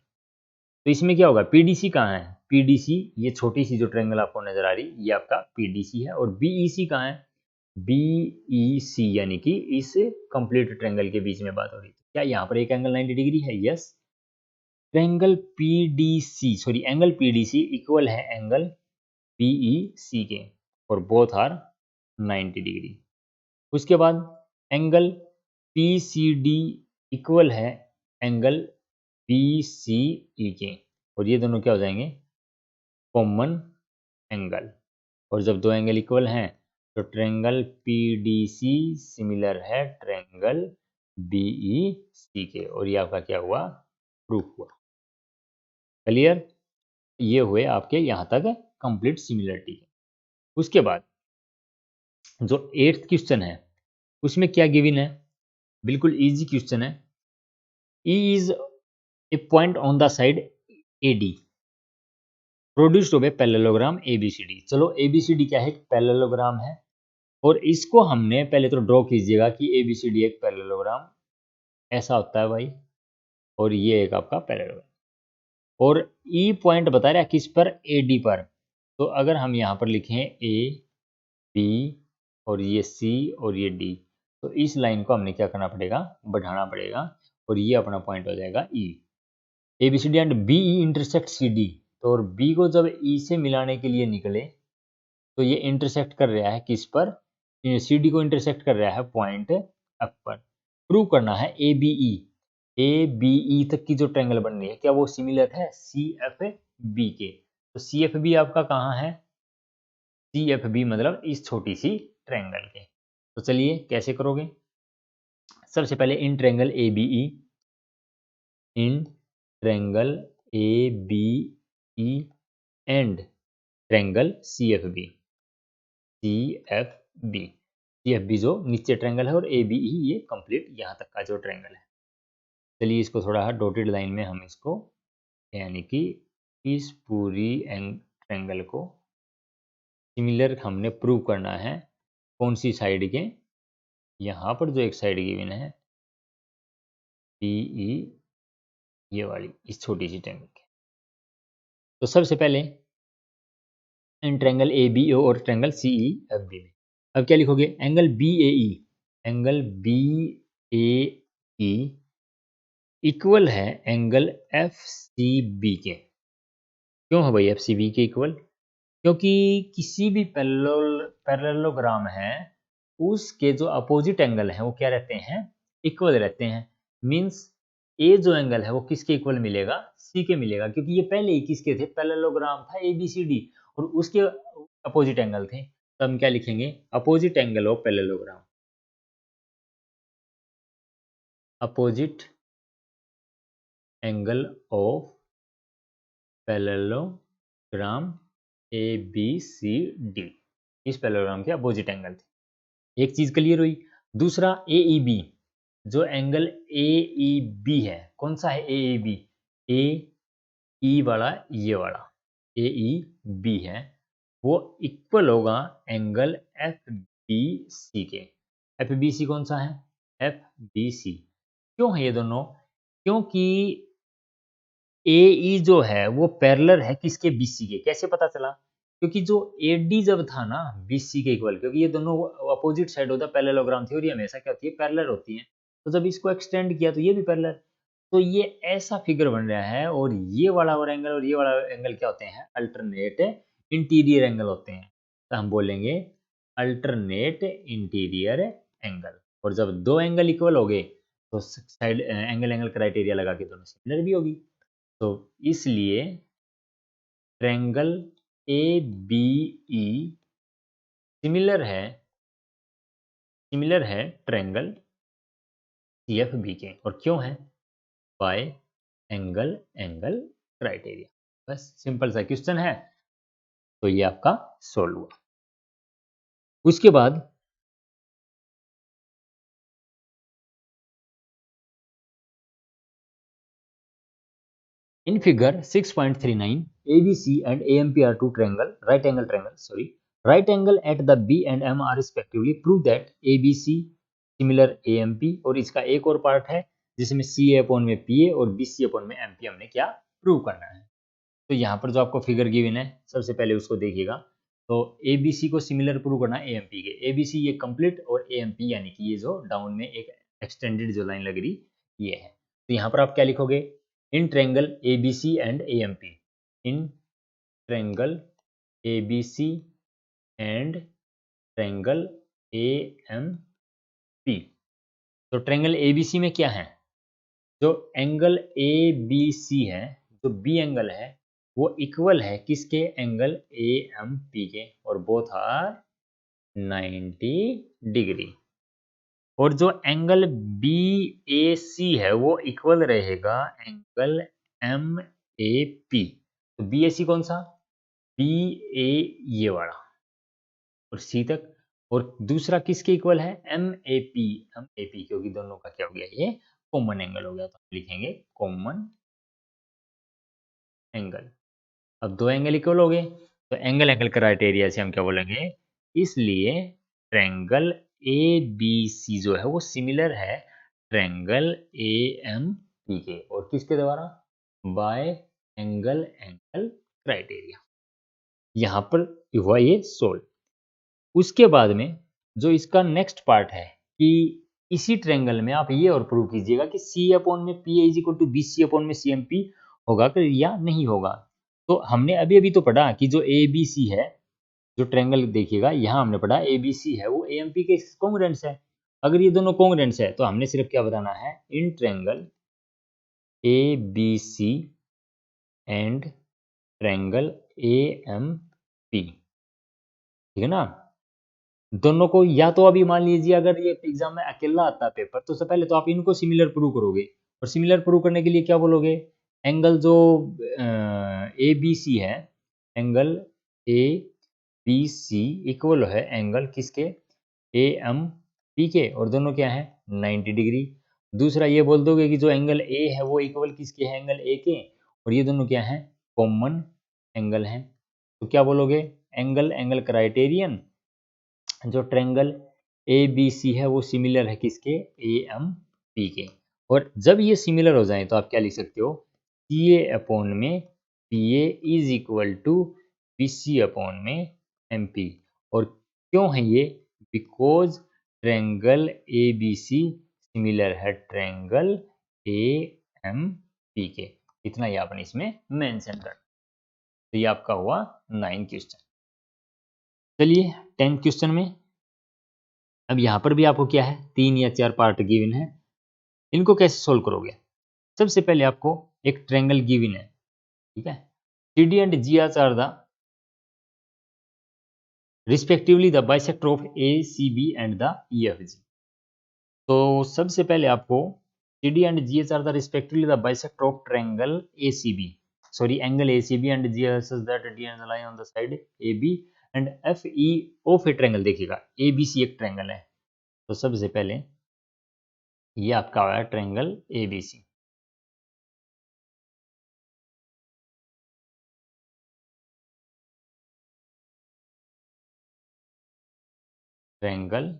तो इसमें क्या होगा, PDC कहाँ है, PDC ये छोटी सी जो ट्रायंगल आपको नजर आ रही ये आपका PDC है, और BEC कहाँ है, BEC यानी कि इस कंप्लीट ट्रायंगल के बीच में बात हो रही है। क्या यहाँ पर एक एंगल 90 डिग्री है, yes. Triangle angle PDC equal है एंगल BEC के, और बोथ आर 90 डिग्री। उसके बाद एंगल PCD इक्वल है एंगल BCE के, और ये दोनों क्या हो जाएंगे, कॉमन एंगल। और जब दो एंगल इक्वल हैं तो ट्रायंगल PDC सिमिलर है ट्रायंगल BEC के, और ये आपका क्या हुआ, प्रूफ हुआ। क्लियर, ये हुए आपके यहाँ तक कंप्लीट सिमिलरिटी। उसके बाद जो 8th क्वेश्चन है उसमें क्या गिवन है, बिल्कुल इजी क्वेश्चन है। E is a point on the side AD produced of a parallelogram ABCD। चलो ABCD क्या है, एक पैरेललोग्राम है, और इसको हमने पहले तो ड्रॉ कीजिएगा कि ABCD एक पैरेललोग्राम ऐसा होता है भाई, और ये एक आपका पैरेललोग्राम, और E पॉइंट बता रहा है किस पर, AD पर। तो अगर हम यहाँ पर लिखें A B और ये C और ये D, तो इस लाइन को हमने क्या करना पड़ेगा, बढ़ाना पड़ेगा, और ये अपना पॉइंट हो जाएगा E। ABCD and BE intersect CD, तो और B को जब E से मिलाने के लिए निकले तो ये इंटरसेक्ट कर रहा है किस पर, CD को इंटरसेक्ट कर रहा है पॉइंट F पर। प्रूव करना है ABE तक की जो ट्रायंगल बन रही है क्या वो सिमिलर है CFB के। तो CFB आपका कहाँ है, CFB मतलब इस छोटी सी ट्रायंगल के। तो चलिए कैसे करोगे, सबसे पहले in triangle ABE, in triangle ABE and triangle CFB, CFB जो नीचे ट्रायंगल है, और ABE ये कंप्लीट यहाँ तक का जो ट्रायंगल है। चलिए इसको थोड़ा डॉटेड लाइन में हम इसको, यानी कि इस पूरी ट्रायंगल को सिमिलर हमने प्रूव करना है, कौन सी साइड के, यहाँ पर जो एक साइड गिवन है PE, ये वाली इस छोटी सी ट्रायंगल के। तो सबसे पहले इन ट्रायंगल ABO और ट्रायंगल CEFB में अब क्या लिखोगे, angle BAE, angle BAE equal है एंगल FCB के। क्यों है भाई FCB के इक्वल, क्योंकि किसी भी पैरेललोग्राम है उसके जो अपोजिट एंगल हैं वो क्या रहते हैं, इक्वल रहते हैं। मींस ए जो एंगल है वो किसके इक्वल मिलेगा, सी के मिलेगा, क्योंकि ये पहले ही किसके थे, पैरेललोग्राम था ABCD, और उसके अपोजिट एंगल थे। तो हम क्या लिखेंगे, opposite angle of parallelogram, opposite angle of parallelogram ABCD, इस पैरेललोग्राम के अपोजिट एंगल थे। एक चीज क्लियर हुई। दूसरा AEB, जो एंगल AEB है, कौन सा है AEB, AE वाला, ये वाला AEB है, वो इक्वल होगा एंगल FBC के। FBC कौन सा है, FBC क्यों है ये दोनों, क्योंकि AE जो है वो पैरेलल है किसके, BC के। कैसे पता चला, क्योंकि जो AD जब था ना BC के इक्वल, क्योंकि ये दोनों अपोजिट साइड होता है, पैरेललोग्राम थ्योरी हमेशा क्या होती है, पैरेलल होती है। तो जब इसको एक्सटेंड किया तो ये भी पैरेलल, तो ये ऐसा फिगर बन रहा है, और ये वाला और एंगल और ये वाला एंगल क्या होते हैं, अल्टरनेट इंटीरियर एंगल होते हैं। तो हम बोलेंगे अल्टरनेट इंटीरियर एंगल, और जब दो एंगल इक्वल हो गए तो साइड एंगल एंगल क्राइटेरिया लगा के दोनों सिमिलर भी होगी। तो इसलिए ट्रायंगल ABE सिमिलर है ट्रायंगल CFB के। और क्यों है, बाय एंगल एंगल क्राइटेरिया। बस सिंपल सा क्वेश्चन है, तो ये आपका सोल्व हुआ। उसके बाद in figure 6.39 ABC and AMP are two right angle triangle, right angle at the B and M are respectively, prove that ABC similar AMP, और इसका एक और पार्ट है जिसमें CA अपॉन में PA और BC अपॉन में MP हमने क्या प्रूव करना है। तो यहाँ पर जो आपको फिगर गिवन है सबसे पहले उसको देखिएगा। तो ABC को सिमिलर प्रूव करना है AMP के, ABC ये कंप्लीट और AMP यानी कि ये जो डाउन में एक एक्सटेंडेड जो लाइन लग रही ये है। तो यहाँ पर आप क्या लिखोगे, in triangle ABC and AMP, in triangle ABC and triangle AMP। तो ट्रायंगल ABC में क्या है, जो एंगल ABC है, जो B एंगल है वो इक्वल है किसके, एंगल AMP के, और बोथ आर 90 डिग्री। और जो एंगल बी ए सी है वो इक्वल रहेगा एंगल एम ए पी। तो बी ए सी कौन सा, बी ए ये वाला और सी तक, और दूसरा किसके इक्वल है, M A P, M A P, क्योंकि दोनों का क्या हो गया, ये कॉमन एंगल हो गया, तो हम लिखेंगे कॉमन एंगल। अब दो एंगल इक्वल हो गए, तो एंगल एंगल क्राइटेरिया से हम क्या बोलेंगे, इसलिए ट्रायंगल ए बी सी जो है वो सिमिलर है ट्रायंगल ए एम पी के, और किसके द्वारा, बाय एंगल एंगल क्राइटेरिया। यहां पर हुआ ये सोल्व। उसके बाद में जो इसका नेक्स्ट पार्ट है कि इसी ट्रायंगल में आप ये और प्रूव कीजिएगा कि सी अपॉन में P is equal to B C upon में सी एम पी होगा या नहीं होगा। तो हमने अभी अभी तो पढ़ा कि जो ए बी सी है, जो ट्रायंगल देखिएगा यहाँ हमने पढ़ा ए बी सी है वो ए एम पी के कॉन्ग्रुएंट्स है। अगर ये दोनों कॉन्ग्रुएंट्स है तो हमने सिर्फ क्या बताना है, in triangle A B C and triangle A M P, ठीक है ना। दोनों को या तो अभी मान लीजिए अगर ये एग्जाम में अकेला आता है पेपर, तो सबसे पहले तो आप इनको सिमिलर प्रूव करोगे, और सिमिलर प्रूव करने के लिए क्या बोलोगे, एंगल जो ए बी सी है, angle A B C equal है एंगल किसके, ए एम पी के, और दोनों क्या है 90 डिग्री। दूसरा ये बोल दोगे कि जो एंगल ए है वो इक्वल किसके है, एंगल ए के, और ये दोनों क्या है कॉमन एंगल हैं। तो क्या बोलोगे, एंगल एंगल क्राइटेरियन जो ट्रायंगल ए बी सी है वो सिमिलर है किसके, ए एम पी के। और जब ये सिमिलर हो जाए तो आप क्या लिख सकते हो, सी ए अपॉन में P A is equal to B C upon में एम पी। और क्यों है ये, because triangle A B C similar है ट्रायंगल ए एम पी के। इतना ही आपने इसमें मेंशन कर, तो ये आपका हुआ 9 क्वेश्चन। चलिए 10 क्वेश्चन में, अब यहाँ पर भी आपको क्या है 3 या 4 पार्ट गिवन है, इनको कैसे सोल्व करोगे। सबसे पहले आपको एक ट्रायंगल गिवन है, ठीक है, C D and G are the respectively the bisector of A C B and the E F G. तो सबसे पहले आपको C D and G H are the respectively the bisector of triangle A C B, sorry angle A C B and G S that D and line on the side A B and F E of a triangle. देखिएगा A B सी एक triangle है, तो सबसे पहले ये आपका है triangle A B C. Triangle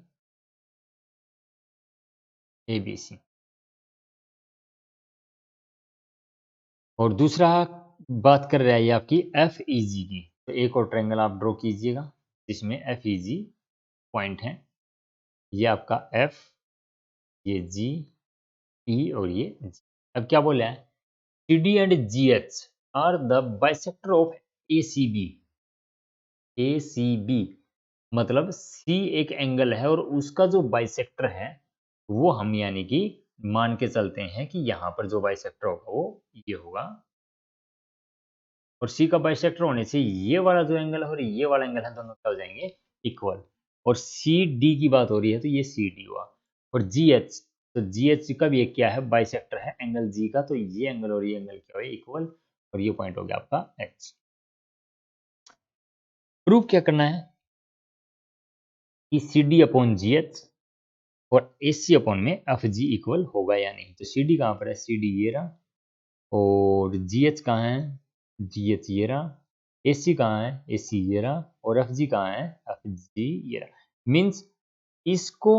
A B C, और दूसरा बात कर रहा है ये आपकी एफ ई जी की। तो एक और ट्रायंगल आप ड्रॉ कीजिएगा जिसमें एफ ई जी पॉइंट है, ये आपका एफ, ये जी ई और ये जी। अब क्या बोला है, C D and G H are the bisector of A C B. A C B मतलब सी एक एंगल है और उसका जो बाइसेक्टर है वो हम यानी कि मान के चलते हैं कि यहाँ पर जो बाइसेक्टर होगा वो ये होगा, और सी का बाइसेक्टर होने से ये वाला जो एंगल है और ये वाला एंगल है दोनों क्या हो जाएंगे इक्वल। और सी डी की बात हो रही है तो ये सी डी हुआ, और जी एच, तो जी एच का भी एक क्या है बाइसेक्टर है एंगल जी का, तो ये एंगल और ये एंगल क्या हुआ इक्वल, और ये पॉइंट हो गया आपका एच। प्रूफ क्या करना है कि C D upon G H और ए सी अपॉन में एफ जी इक्वल होगा या नहीं। तो सी डी कहाँ पर है, सी डी ये रहा, और जी एच कहाँ है, जी एच ये रहा, ए सी कहाँ है, ए सी ये रहा, और एफ जी कहाँ है, एफ जी ये रहा। मीन्स इसको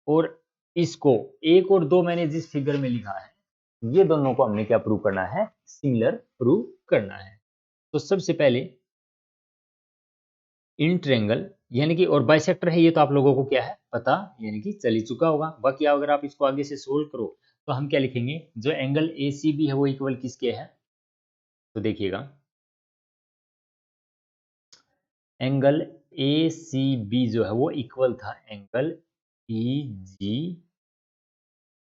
और इसको, एक और दो मैंने जिस फिगर में लिखा है ये दोनों को हमने क्या प्रूव करना है, सिमिलर प्रूव करना है। तो सबसे पहले इन ट्रेंगल यानी कि, और बाइसेक्टर है ये तो आप लोगों को क्या है पता यानी कि चल ही चुका होगा। बाकी अगर आप इसको आगे से सोल्व करो तो हम क्या लिखेंगे, जो एंगल ए सी बी है वो इक्वल किसके है, तो देखिएगा एंगल ए सी बी जो है वो इक्वल था एंगल ई जी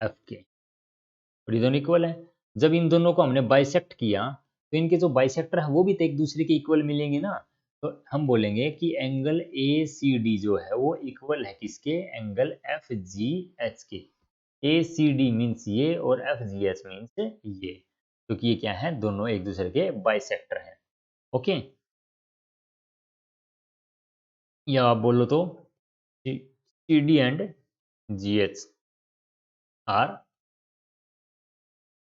एफ के, और ये दोनों इक्वल है। जब इन दोनों को हमने बाइसेक्ट किया तो इनके जो बाइसेक्टर है वो भी तो एक दूसरे के इक्वल मिलेंगे ना। तो हम बोलेंगे कि एंगल ए सी डी जो है वो इक्वल है किसके, एंगल एफ जी एच के। ए सी डी मीन्स ये और एफ जी एच मीन्स ये, क्योंकि ये क्या है, दोनों एक दूसरे के बाइसेक्टर हैं। ओके, या आप बोलो तो C D and G H are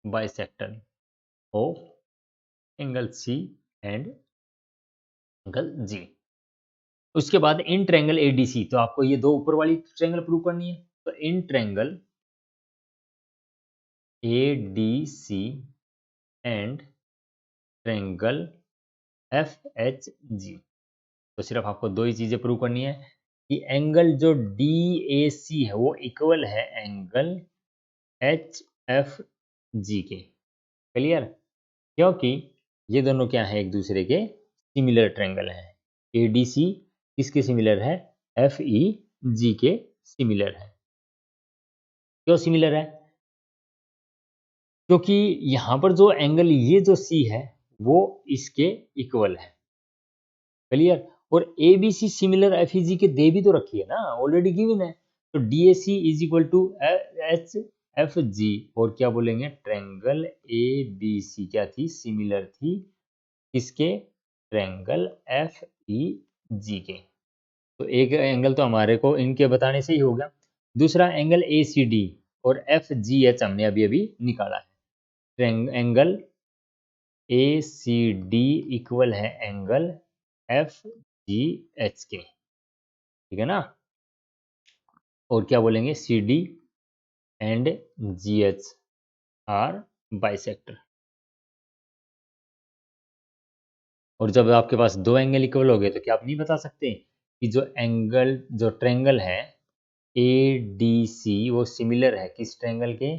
bisector of angle C and angle G. उसके बाद इन ट्रायंगल एडीसी, तो आपको ये दो ऊपर वाली ट्रायंगल प्रूव करनी है। तो in triangle ADC and triangle F H G, तो सिर्फ आपको दो ही चीजें प्रूव करनी है कि एंगल जो डी ए सी है वो इक्वल है एंगल एच एफ जी के। क्लियर, क्योंकि ये दोनों क्या है, एक दूसरे के सिमिलर ट्रायंगल हैं। ए डी सी किसके सिमिलर है, एफ ई जी के सिमिलर है। क्यों सिमिलर है, क्योंकि यहाँ पर जो एंगल ये जो सी है वो इसके इक्वल है। क्लियर, और A B C similar F E G के दे भी तो रखी है ना, ऑलरेडी गिवन है। तो D A C is equal to H F G, और क्या बोलेंगे, ट्रायंगल ए बी सी क्या थी, सिमिलर थी किसके, ट्रायंगल एफ ई जी के। तो एक एंगल तो हमारे को इनके बताने से ही हो गया। दूसरा एंगल ए सी डी और एफ जी एच हमने अभी अभी निकाला है। Angle A C D equal है एंगल एफ जी एच के, ठीक है ना। और क्या बोलेंगे, C D and G H are bisector. और जब आपके पास दो एंगल इक्वल हो गए तो क्या आप नहीं बता सकते कि जो ट्रायंगल है ए डी सी वो सिमिलर है किस ट्रायंगल के,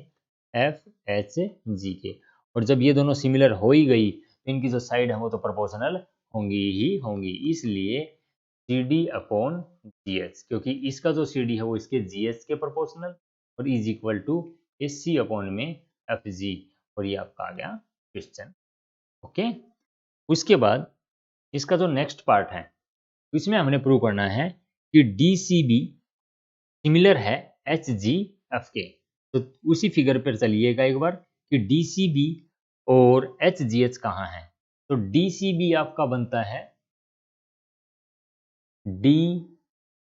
एफ एच जी के। और जब ये दोनों सिमिलर हो ही गई तो इनकी जो साइड है वो तो प्रोपोर्शनल होंगी ही होंगी, इसलिए C D upon G H, क्योंकि इसका जो सी डी है वो इसके जी एच के प्रोपोर्शनल, और is equal to S C upon में एफ जी। और ये आपका आ गया क्वेश्चन। ओके, उसके बाद इसका जो नेक्स्ट पार्ट है इसमें हमने प्रूव करना है कि डी सी बी सिमिलर है एच जी एफ के। तो उसी फिगर पर चलिएगा एक बार कि डी सी बी और एच जी एच कहाँ है। तो डी सी बी आपका बनता है डी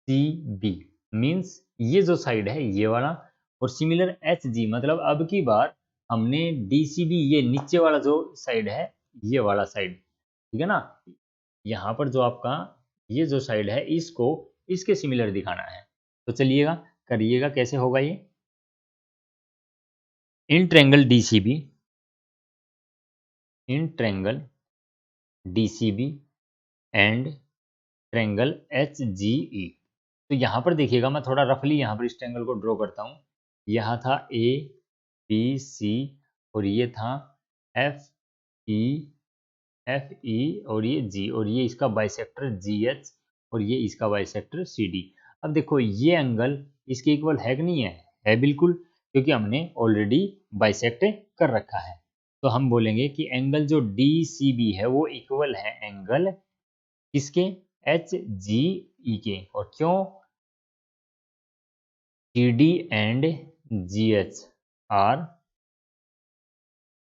सी बी मीन्स ये जो साइड है ये वाला, और सिमिलर एच जी मतलब अब की बार हमने डी सी बी ये नीचे वाला जो साइड है ये वाला साइड, ठीक है ना। यहाँ पर जो आपका ये जो साइड है इसको इसके सिमिलर दिखाना है। तो चलिएगा करिएगा, कैसे होगा ये, in triangle D C B, in triangle D C B and triangle H G E. तो यहाँ पर देखिएगा, मैं थोड़ा रफली यहाँ पर इस ट्रायंगल को ड्रॉ करता हूँ। यहाँ था ए बी सी और ये था एफ ई, एफ ई और ये जी, और ये इसका बाइसेक्टर जी एच और ये इसका बाइसेक्टर सी डी। अब देखो ये एंगल इसके इक्वल है कि नहीं है, है बिल्कुल, क्योंकि हमने ऑलरेडी बाइसेक्ट कर रखा है। तो हम बोलेंगे कि एंगल जो डी सी बी है वो इक्वल है एंगल किसके, एच जी ई के। और क्यों, C D and G H are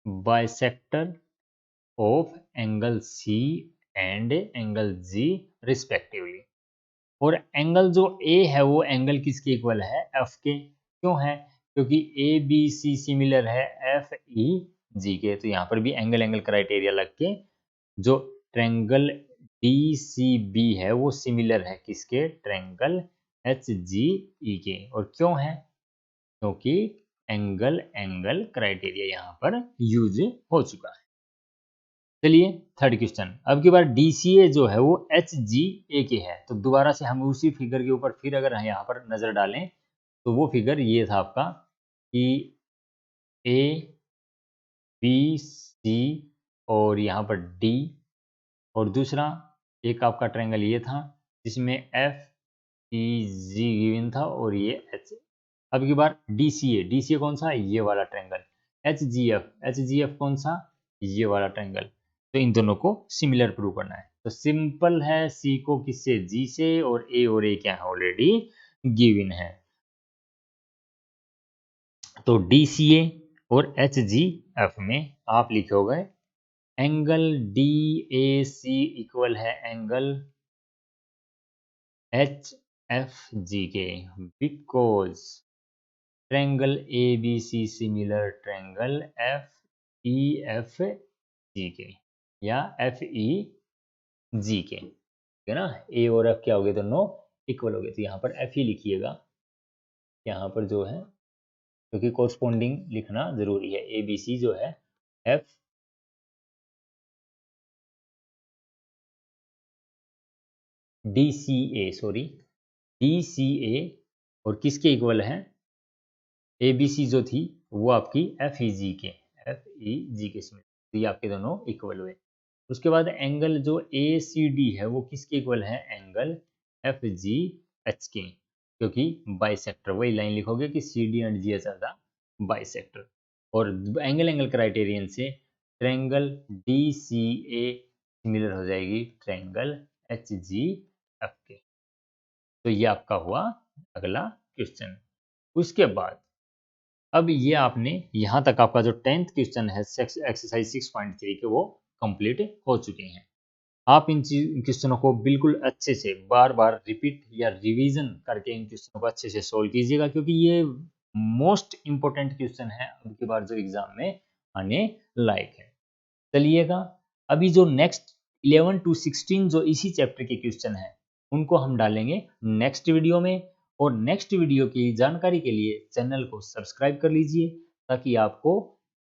bisector of angle C and angle G respectively. और एंगल जो ए है वो एंगल किसके इक्वल है, एफ के। क्यों है, क्योंकि ए बी सी सिमिलर है एफ ई जी के। तो यहाँ पर भी एंगल एंगल क्राइटेरिया लग के जो ट्रायंगल डी सी बी है वो सिमिलर है किसके, ट्रायंगल एच जी ई के। और क्यों है, क्योंकि एंगल एंगल क्राइटेरिया यहाँ पर यूज हो चुका है। चलिए थर्ड क्वेश्चन, अब की बार DCA जो है वो HGA के है। तो दोबारा से हम उसी फिगर के ऊपर फिर अगर यहाँ पर नज़र डालें तो वो फिगर ये था आपका कि A B C और यहाँ पर D, और दूसरा एक आपका ट्रायंगल ये था जिसमें F E G गिवन था और ये H। अब की बार DCA कौन सा, ये वाला ट्रायंगल। HGF कौन सा, ये वाला ट्रायंगल। तो इन दोनों को सिमिलर प्रूव करना है। तो सिंपल है, सी को किससे, जी से, और ए क्या है, ऑलरेडी गिवन है। तो डी सी ए और एच जी एफ में आप लिखोगे angle D A C equal है एंगल एच एफ जी के, because triangle A B C similar triangle F E F G के, या एफ ई जी के, ठीक है ना। ए और एफ क्या हो गए, दोनों इक्वल हो गए, तो यहाँ पर एफ ही लिखिएगा यहाँ पर जो है, क्योंकि कोरस्पोंडिंग लिखना जरूरी है। ए बी सी जो है एफ डी सी ए, सॉरी डी सी ए, और किसके इक्वल है, ए बी सी जो थी वो आपकी एफ ई जी के, एफ ई जी के इसमें, तो ये आपके दोनों इक्वल हुए। उसके बाद एंगल जो ए सी डी है वो किसके इक्वल है, एंगल एफ जी एच के, क्योंकि बाइसेक्टर, वही लाइन लिखोगे कि C D and G H are the bisector. और एंगल क्राइटेरियन से triangle D C A similar हो जाएगी ट्रायंगल एच जी एफ के। तो ये आपका हुआ अगला क्वेश्चन। उसके बाद अब ये आपने यहाँ तक आपका जो 10th क्वेश्चन है एक्सरसाइज 6.3 के वो कंप्लीट हो चुके हैं। आप इन क्वेश्चनों को बिल्कुल अच्छे से बार बार रिपीट या रिवीजन करके इन क्वेश्चनों को अच्छे से सोल्व कीजिएगा, क्योंकि ये मोस्ट इंपॉर्टेंट क्वेश्चन है अब की बार जो एग्जाम में आने लायक है। चलिएगा, अभी जो नेक्स्ट 11 to 16 जो इसी चैप्टर के क्वेश्चन हैं उनको हम डालेंगे नेक्स्ट वीडियो में। और नेक्स्ट वीडियो की जानकारी के लिए चैनल को सब्सक्राइब कर लीजिए, ताकि आपको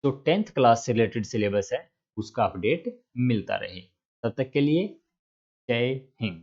जो 10th क्लास से रिलेटेड सिलेबस है उसका अपडेट मिलता रहे। तब तक के लिए जय हिंद।